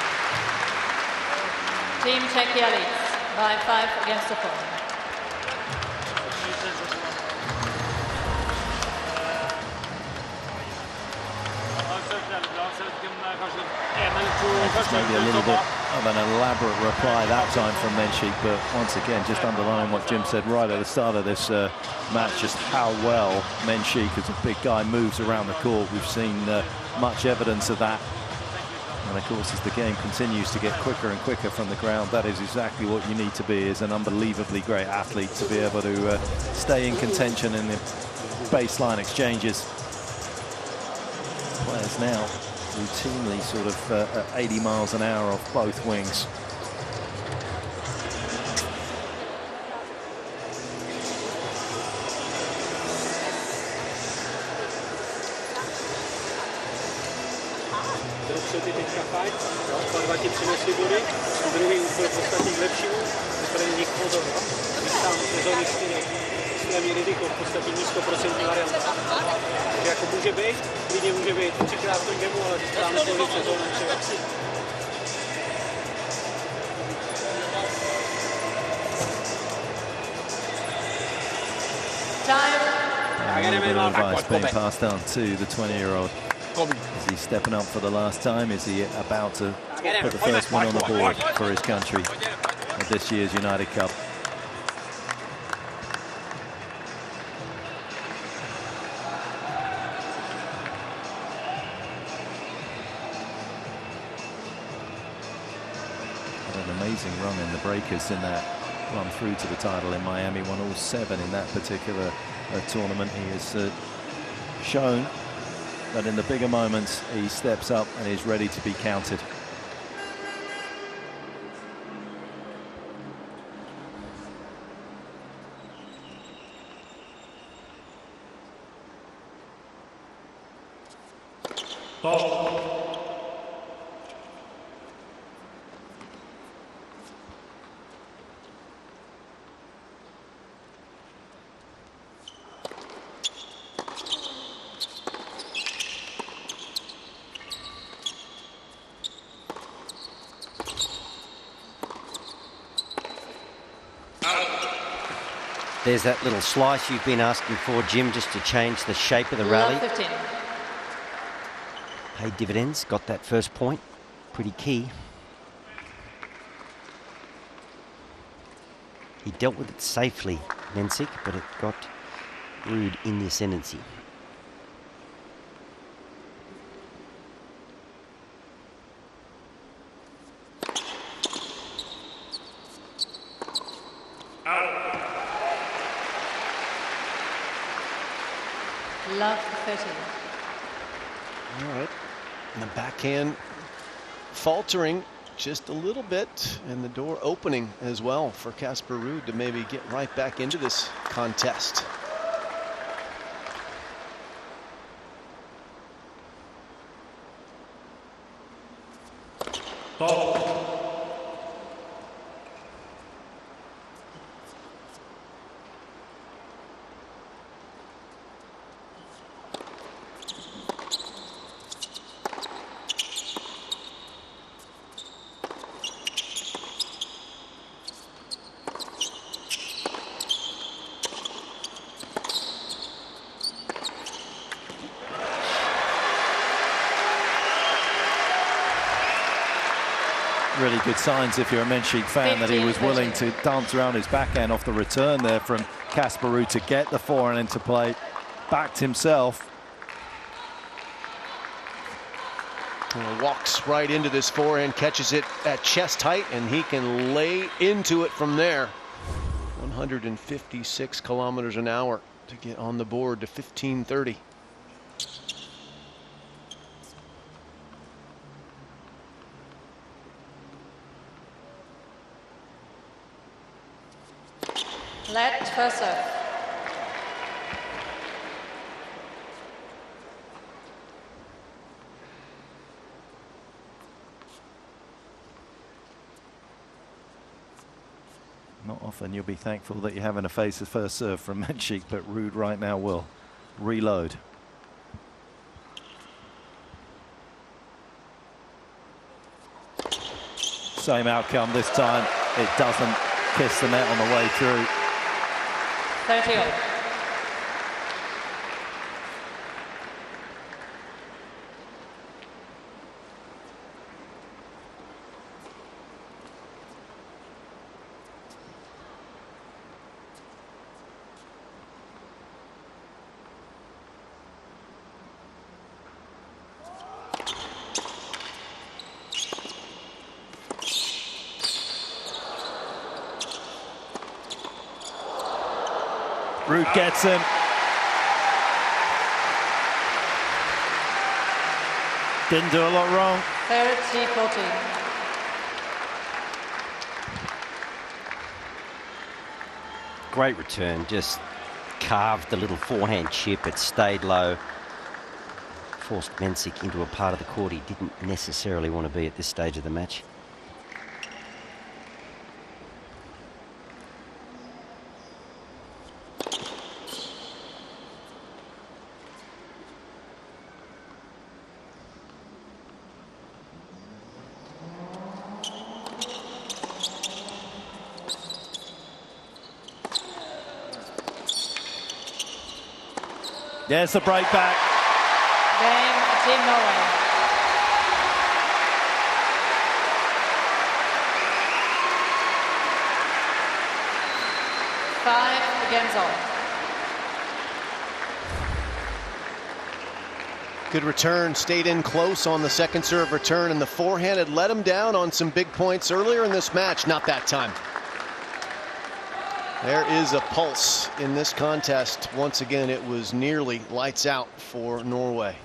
Team Czechia leads by 5 against the 4. Maybe a little bit of an elaborate reply that time from Mensik, but once again, just underlining what Jim said right at the start of this match, just how well Mensik, as a big guy, moves around the court. We've seen much evidence of that. And of course, as the game continues to get quicker and quicker from the ground, that is exactly what you need to be as an unbelievably great athlete, to be able to stay in contention in the baseline exchanges. Players now routinely sort of at 80 miles an hour off both wings. Ty teďka fajt, dva ti přinesli body, druhý úplně podstatně k lepšímu, první nich pozorovat. Když tam sezóny 4 riziko v podstatě nízkoprocentní varianta. Takže jako může být, klidně může být 3krát to gemu, ale správně složit sezónu třeba. A little bit of advice being passed on to the 20-year-old. Is he stepping up for the last time? Is he about to put the first one on the board for his country at this year's United Cup? Had an amazing run in the breakers in that run through to the title in Miami. Won all 7 in that particular tournament. He has shown that in the bigger moments he steps up and is ready to be counted. There's that little slice you've been asking for, Jim, just to change the shape of the rally. 15. Paid dividends, got that first point. Pretty key. He dealt with it safely, Mensik, but it got Ruud in the ascendancy. Love 30. All right. And the backhand faltering just a little bit, and the door opening as well for Casper Ruud to maybe get right back into this contest. Really good signs if you're a Mensik fan that he was willing to dance around his backhand off the return there from Casper Ruud to get the forehand into play. Backed himself. Walks right into this forehand, catches it at chest height, and he can lay into it from there. 156 kilometers an hour to get on the board to 1530. Let first serve. Not often you'll be thankful that you're having to face the first serve from Mensik, but Ruud right now will reload. Same outcome this time. It doesn't kiss the net on the way through. 30 all. Ruud gets him. Didn't do a lot wrong. 30-14. Great return, just carved the little forehand chip. It stayed low. Forced Mensik into a part of the court he didn't necessarily want to be at this stage of the match. There's the break back. Game, Team Norway. The game's on. Good return, stayed in close on the second serve return, and the forehand had let him down on some big points earlier in this match. Not that time. There is a pulse in this contest. Once again, it was nearly lights out for Norway.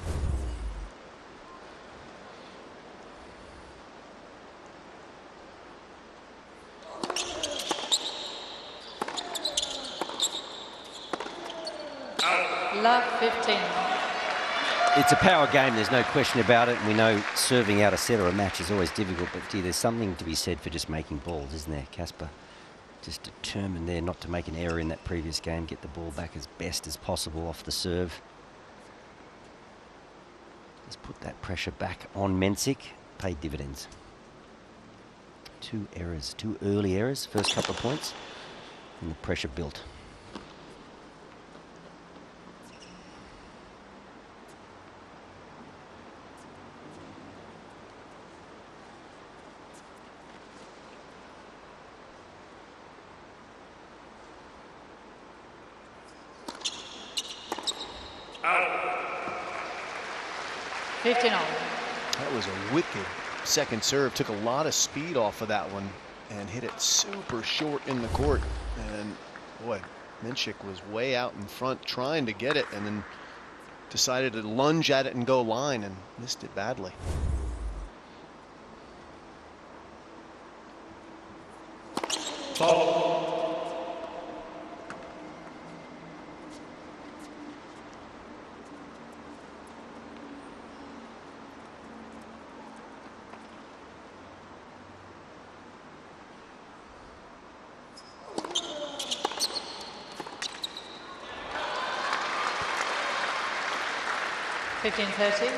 Love 15. It's a power game, there's no question about it. And we know serving out a set or a match is always difficult, but gee, there's something to be said for just making balls, isn't there, Casper? Just determined there not to make an error in that previous game, get the ball back as best as possible off the serve. Just put that pressure back on Mensik, paid dividends. 2 errors, 2 early errors, first couple of points, and the pressure built. That was a wicked second serve. Took a lot of speed off of that one and hit it super short in the court. And boy, Mensik was way out in front trying to get it, and then decided to lunge at it and go line and missed it badly. Foul. (15-13).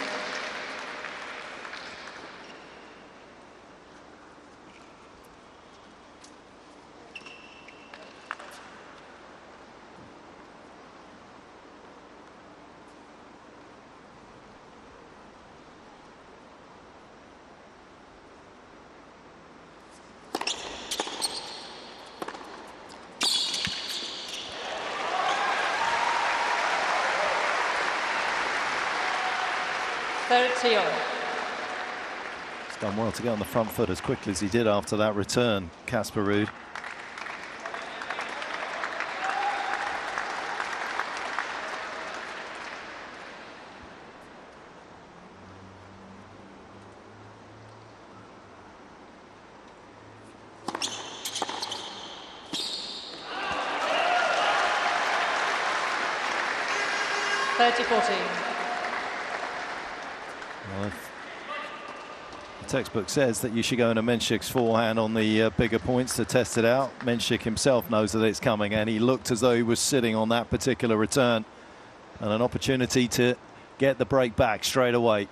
He's done well to get on the front foot as quickly as he did after that return, Casper Ruud. Well, the textbook says that you should go into Mensik's forehand on the bigger points to test it out. Mensik himself knows that it's coming, and he looked as though he was sitting on that particular return, and an opportunity to get the break back straight away.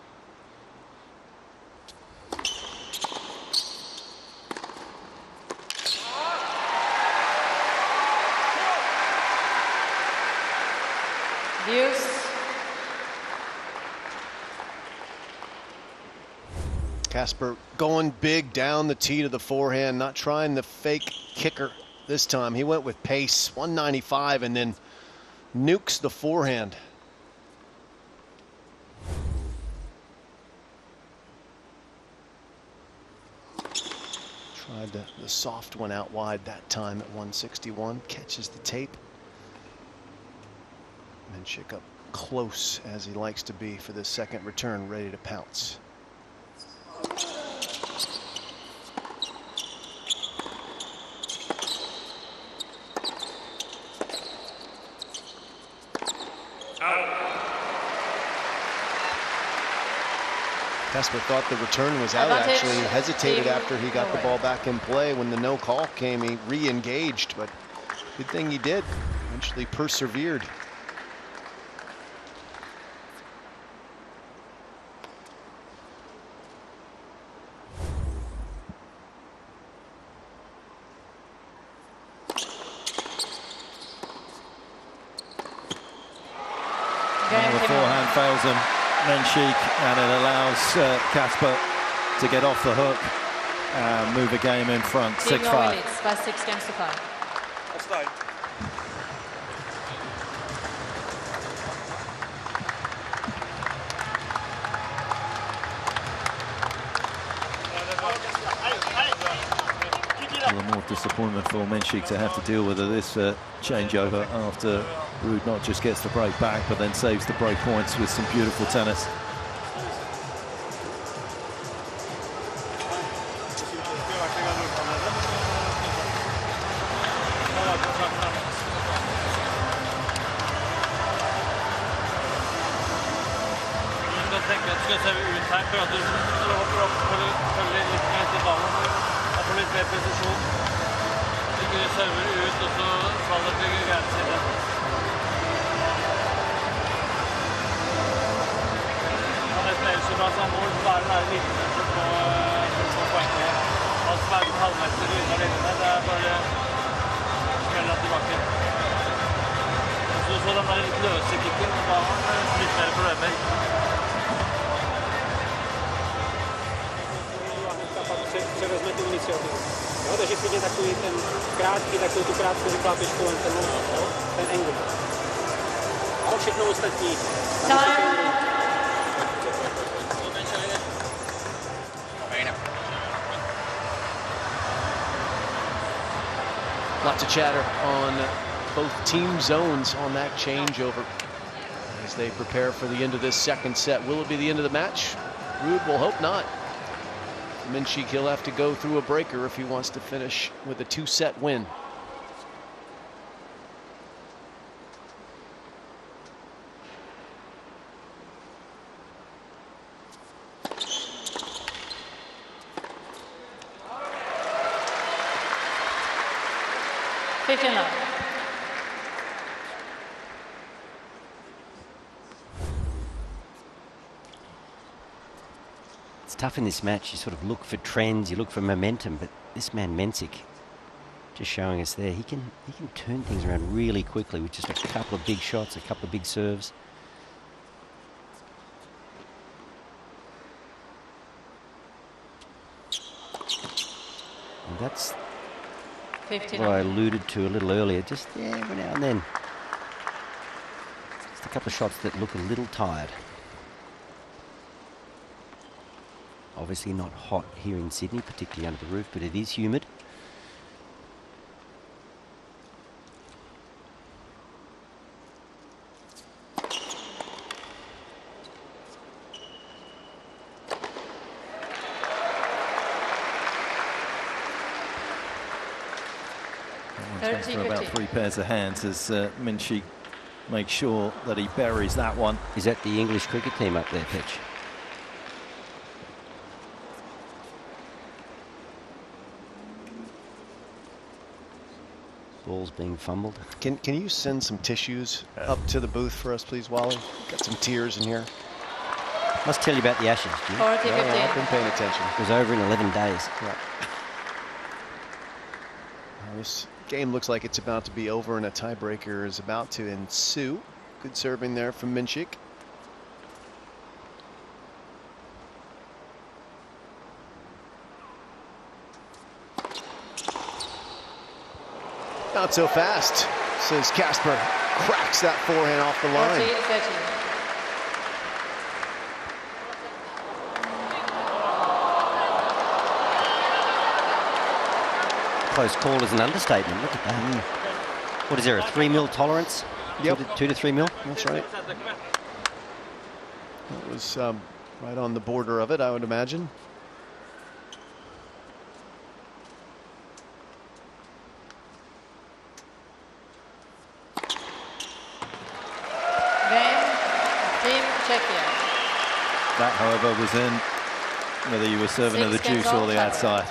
Casper going big down the tee to the forehand, not trying the fake kicker this time. He went with pace, 195, and then nukes the forehand. Tried the soft one out wide that time at 161, catches the tape. Mensik up close as he likes to be for this second return, ready to pounce. Casper thought the return was out, actually hesitated after he got the ball back in play. When the no call came, he re-engaged, but good thing he did. Eventually persevered. The forehand fails him, Mensik, and it allows Casper to get off the hook and move a game in front, 6-5. By 6 games to 5. A little more disappointment for Mensik to have to deal with this changeover after Ruud not just gets the break back, but then saves the break points with some beautiful tennis. Převezme tu iniciativu. Jo, takže klidně takový ten krátký, takovou tu krátkou vyklápěčku, ten angle. A všechno ostatní. Lots of chatter on both team zones on that changeover as they prepare for the end of this second set. Will it be the end of the match? Ruud will hope not. Mensik, he'll have to go through a breaker if he wants to finish with a 2-set win. It's tough in this match. You sort of look for trends, you look for momentum, but this man Mensik, just showing us there, he can turn things around really quickly with just a couple of big shots, a couple of big serves. And that's what I alluded to a little earlier. Just every now and then, just a couple of shots that look a little tired. Obviously not hot here in Sydney, particularly under the roof, but it is humid. For about 3 pairs of hands as Mensik makes sure that he buries that one. Is that the English cricket team up there, Pitch? Ball's being fumbled. Can you send some tissues up to the booth for us, please, Wally? Got some tears in here. Must tell you about the Ashes, Jim. I've been paying attention. It was over in 11 days. Yeah. This game looks like it's about to be over and a tiebreaker is about to ensue. Good serving there from Mensik. Not so fast, says Casper. Cracks that forehand off the line. 40-30. Close call is an understatement. Look at that. What is there, a 3 mil tolerance? Yep. 2 to 3 mil. That's right. That was right on the border of it, I would imagine. Game, Team Czechia. That, however, was in whether you were serving at the juice or the outside.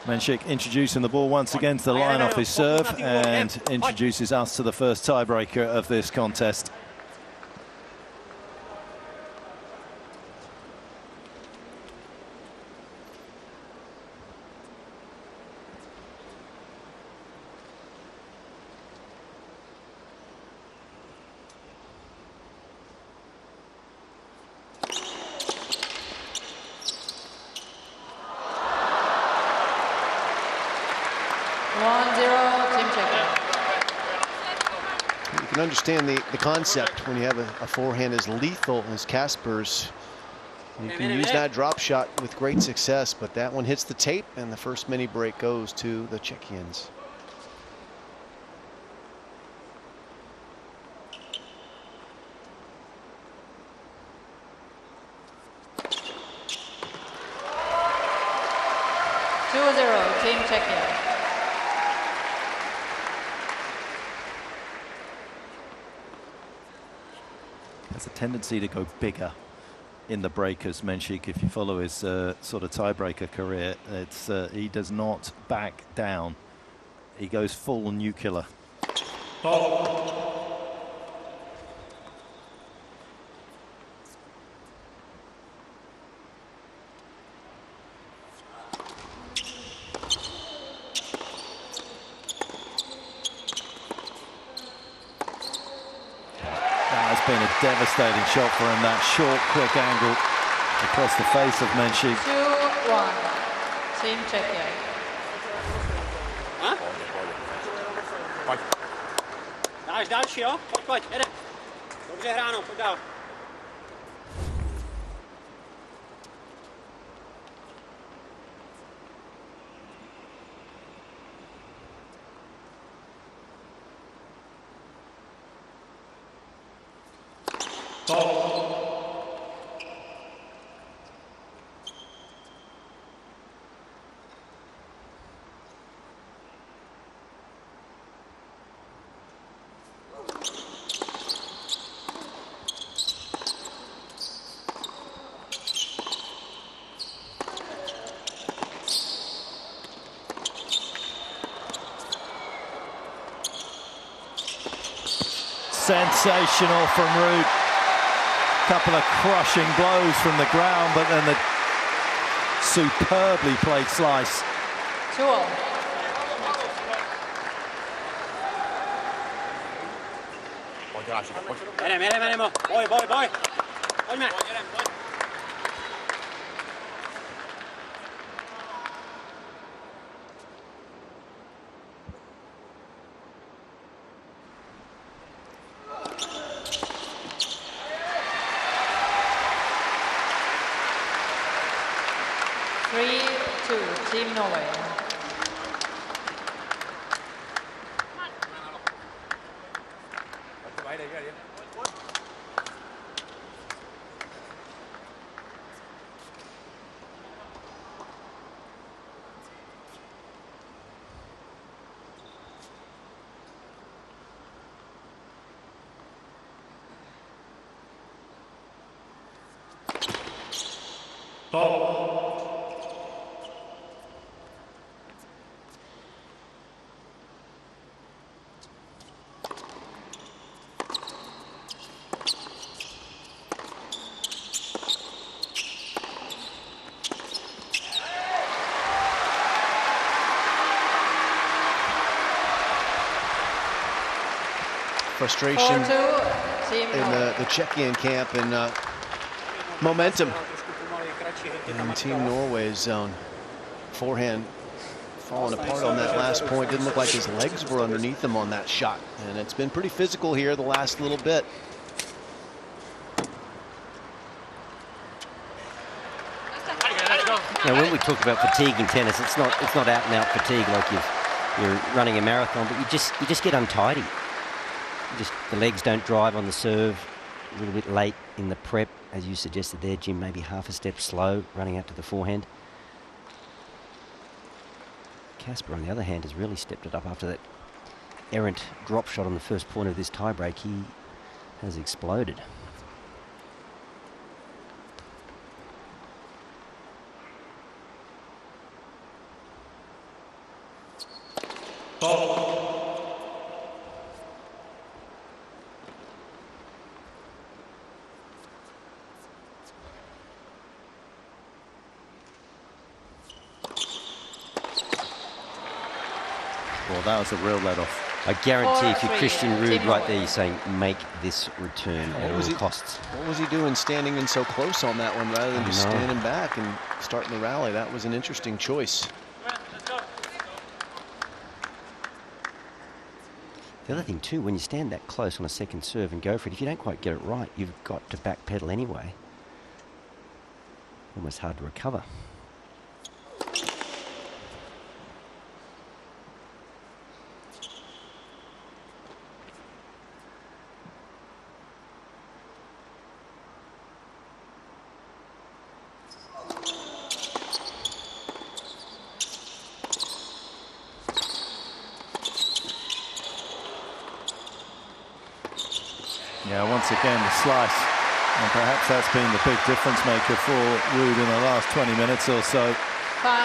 Mensik introducing the ball once again to the line off his serve and introduces us to the first tiebreaker of this contest. You can understand the concept when you have a forehand as lethal as Casper's. You can use that drop shot with great success, but that one hits the tape, and the first mini break goes to the Czechians. Team Czechia. Has a tendency to go bigger in the breakers, Mensik. If you follow his sort of tiebreaker career, it's he does not back down. He goes full nuclear. Been a devastating shot for him, that short, quick angle across the face of Mensik. 2-1, Team Czechia. Dáš další, jo? Pojď, jede. Dobře hráno, pojď dál. Sensational from Ruud. Couple of crushing blows from the ground, but then the superbly played slice. 2-all. Jedeme, boj. Pojďme. Team Norway. Frustration in the Czechian camp and momentum in Team Norway's zone. Forehand falling apart on that last point. Didn't look like his legs were underneath him on that shot. And it's been pretty physical here the last little bit. Now, when we talk about fatigue in tennis, it's not out and out fatigue like you've you're running a marathon, but you just get untidy. The legs don't drive on the serve. A little bit late in the prep, as you suggested there, Jim. Maybe half a step slow running out to the forehand. Casper, on the other hand, has really stepped it up after that errant drop shot on the first point of this tiebreak. He has exploded. Well, that was a real let-off. I guarantee if you're Christian Ruud right there, you're saying, make this return at all costs. What was he doing standing in so close on that one rather than just standing back and starting the rally? That was an interesting choice. The other thing too, when you stand that close on a second serve and go for it, if you don't quite get it right, you've got to backpedal anyway. Almost hard to recover. Yeah, once again, the slice. And perhaps that's been the big difference maker for Ruud in the last 20 minutes or so.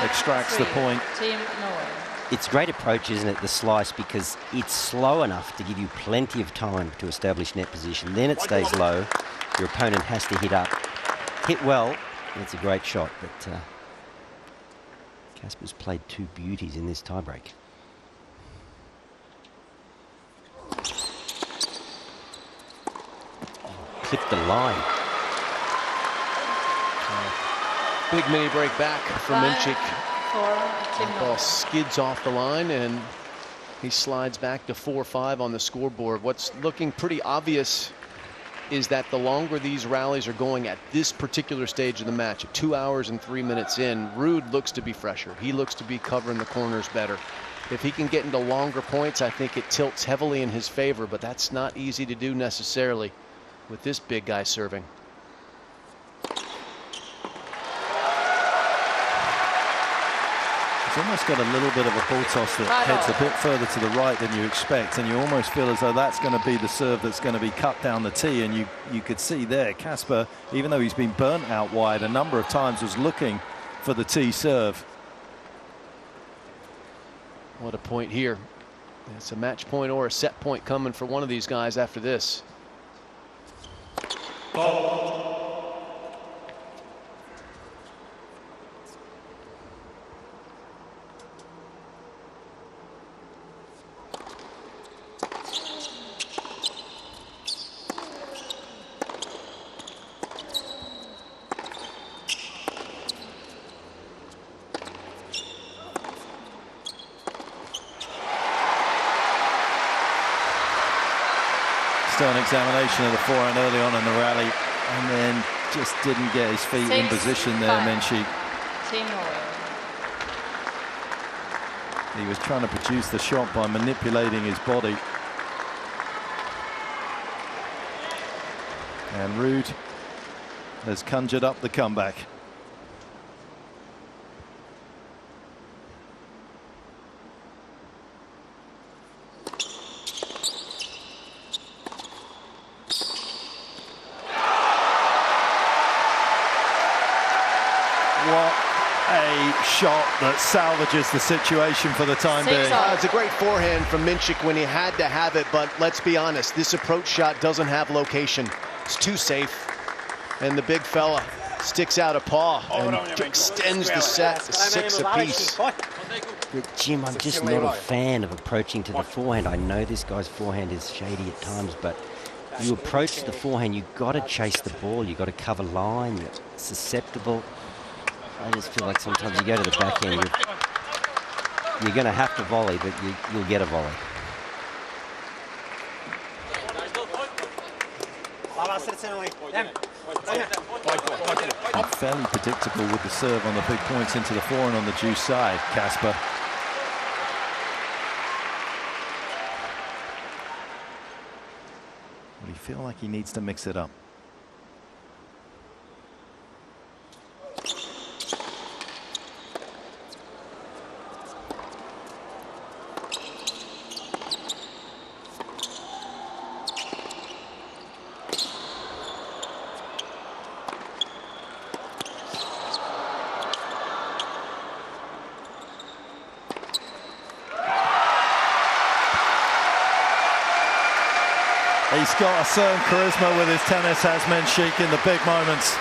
Extracts the point. Team Norway. It's great approach, isn't it, the slice, because it's slow enough to give you plenty of time to establish net position. Then it stays low. Your opponent has to hit up. Hit well, and it's a great shot. But Casper's played two beauties in this tiebreak. Clipped the line. Big mini break back from Mensik. Ball skids off the line and he slides back to 4-5 on the scoreboard. What's looking pretty obvious is that the longer these rallies are going at this particular stage of the match, at 2 hours and 3 minutes in, Ruud looks to be fresher. He looks to be covering the corners better. If he can get into longer points, I think it tilts heavily in his favor, but that's not easy to do necessarily with this big guy serving. He's almost got a little bit of a ball toss that heads a bit further to the right than you expect, and you almost feel as though that's going to be the serve that's going to be cut down the tee. And you could see there, Casper, even though he's been burnt out wide a number of times, was looking for the tee serve. What a point here. It's a match point or a set point coming for one of these guys after this. An examination of the forehand early on in the rally, and then just didn't get his feet in position there, Mensik. He was trying to produce the shot by manipulating his body. And Ruud has conjured up the comeback. Shot that salvages the situation for the time being. It's a great forehand from Mensik when he had to have it, but let's be honest, this approach shot doesn't have location. It's too safe, and the big fella sticks out a paw and extends the set to 6 apiece. But Jim, I'm just not a fan of approaching to the forehand. I know this guy's forehand is shady at times, but you approach the forehand, you've got to chase the ball, you've got to cover line, you're susceptible. I just feel like sometimes you go to the backhand, you're going to have to volley, but you'll get a volley. And fairly predictable with the serve on the big points into the forehand on the juice side, Casper. you feel like he needs to mix it up. He's got a certain charisma with his tennis, has Mensik, in the big moments.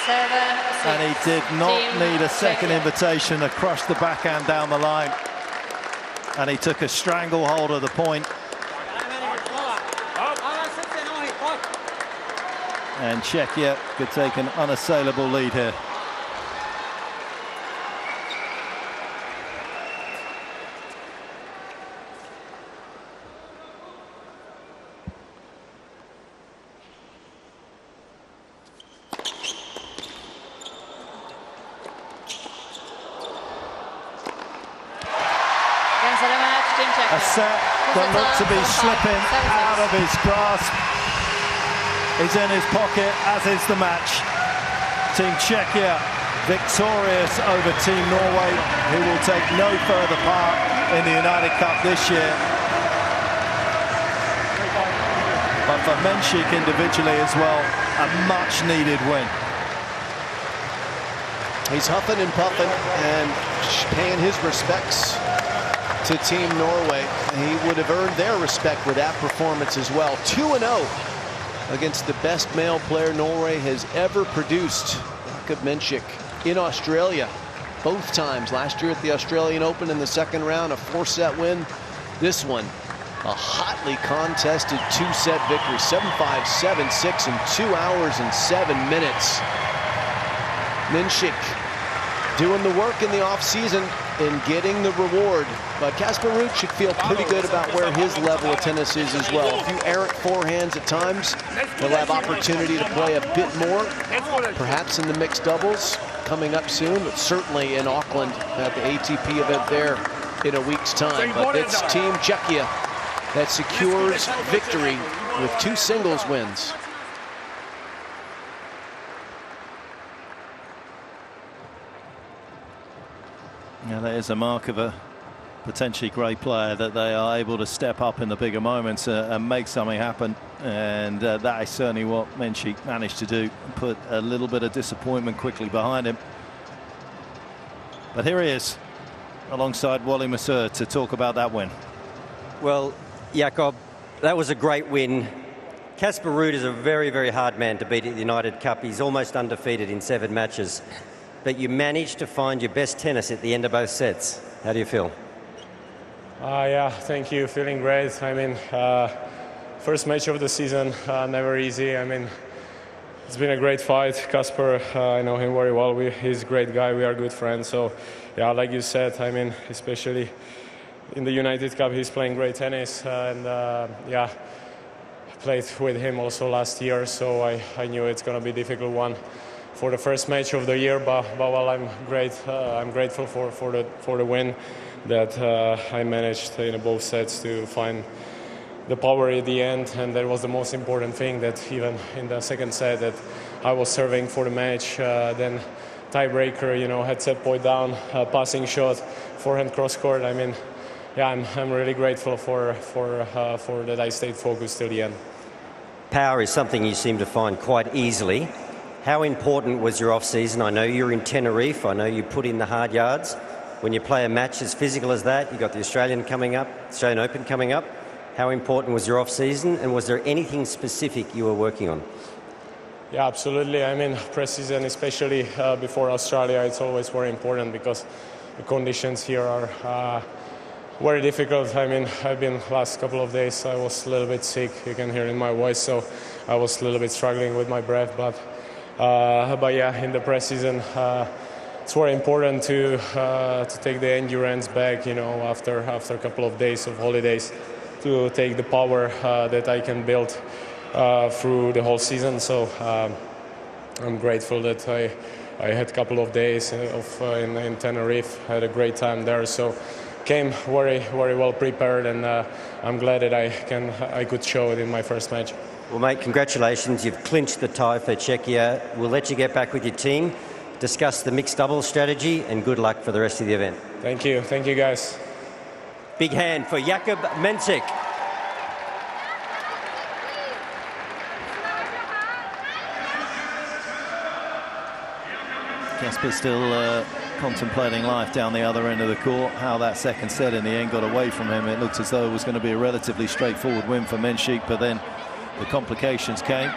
7-6. And he did not need a second invitation to crush the backhand down the line. And he took a stranglehold of the point. And Czechia could take an unassailable lead here. A set that looked to be slipping out of his grasp is in his pocket, as is the match. Team Czechia victorious over Team Norway, who will take no further part in the United Cup this year. But for Mensik individually as well, a much-needed win. He's huffing and puffing and paying his respects to Team Norway. He would have earned their respect with that performance as well. 2-0 against the best male player Norway has ever produced, Jakub Mensik, in Australia. Both times, last year at the Australian Open in the second round, a 4-set win. This one, a hotly contested 2-set victory, 7-5, 7-6 in 2 hours and 7 minutes. Mensik doing the work in the offseason and getting the reward. But Casper Ruud should feel pretty good about where his level of tennis is as well. A few errant forehands at times. He'll have opportunity to play a bit more, perhaps in the mixed doubles coming up soon, but certainly in Auckland at the ATP event there in a week's time. But it's Team Czechia that secures victory with 2 singles wins. Yeah, that is a mark of a potentially great player, that they are able to step up in the bigger moments and make something happen. And that is certainly what Mensik managed to do, put a little bit of disappointment quickly behind him. But here he is, alongside Wally Masur, to talk about that win. Well, Jakub, that was a great win. Casper Ruud is a very, very hard man to beat at the United Cup. He's almost undefeated in 7 matches. But you managed to find your best tennis at the end of both sets. How do you feel? Yeah, thank you. Feeling great. I mean, first match of the season, never easy. I mean, it's been a great fight. Casper, I know him very well. He's a great guy. We are good friends. So, yeah, like you said, I mean, especially in the United Cup, he's playing great tennis. And, yeah, I played with him also last year, so I knew it's going to be a difficult one for the first match of the year, but well, I'm grateful for the win that I managed in both sets to find the power at the end, and that was the most important thing, that even in the second set that I was serving for the match, then tiebreaker, you know, had set point down, passing shot, forehand cross court. I mean, yeah, I'm really grateful for that I stayed focused till the end. Power is something you seem to find quite easily. How important was your off-season? I know you're in Tenerife. I know you put in the hard yards. When you play a match as physical as that, you've got the Australian Open coming up. How important was your off-season, and was there anything specific you were working on? Yeah, absolutely. I mean, pre-season, especially before Australia, it's always very important because the conditions here are very difficult. I mean, I've been last couple of days, I was a little bit sick. You can hear in my voice, so I was a little bit struggling with my breath, but yeah, in the pre-season, it's very important to take the endurance back, you know, after a couple of days of holidays, to take the power that I can build through the whole season. So I'm grateful that I had a couple of days in Tenerife, had a great time there. So came very well prepared, and I'm glad that I could show it in my first match. Well, mate, congratulations. You've clinched the tie for Czechia. We'll let you get back with your team, discuss the mixed doubles strategy, and good luck for the rest of the event. Thank you. Thank you, guys. Big hand for Jakub Mensik. Casper still contemplating life down the other end of the court. How that second set in the end got away from him. It looked as though it was going to be a relatively straightforward win for Mensik, but then the complications came.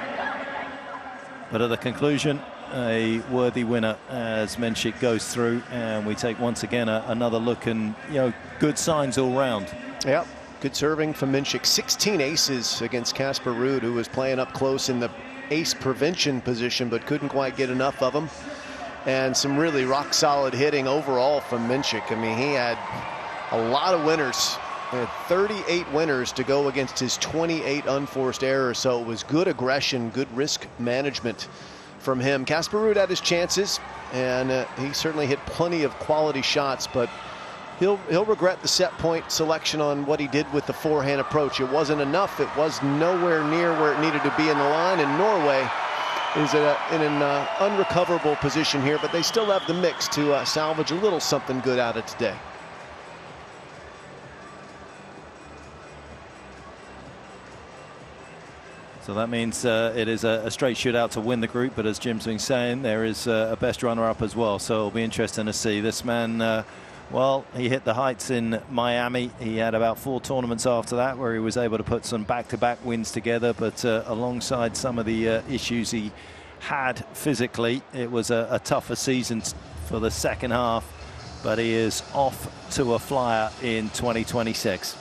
But at the conclusion, a worthy winner as Mensik goes through, and we take once again another look, and good signs all round. Yep, good serving from Mensik. 16 aces against Casper Ruud, who was playing up close in the ace prevention position but couldn't quite get enough of them. And some really rock solid hitting overall from Mensik. I mean, he had a lot of winners. He had 38 winners to go against his 28 unforced errors. So it was good aggression, good risk management from him. Casper Ruud had his chances, and he certainly hit plenty of quality shots, but he'll regret the set point selection on what he did with the forehand approach. It wasn't enough. It was nowhere near where it needed to be in the line, and Norway is in an unrecoverable position here, but they still have the mix to salvage a little something good out of today. So that means it is a straight shootout to win the group, but as Jim's been saying, there is a best runner-up as well, so it'll be interesting to see. This man, well, he hit the heights in Miami. He had about 4 tournaments after that where he was able to put some back-to-back wins together, but alongside some of the issues he had physically, it was a tougher season for the second half, but he is off to a flyer in 2026.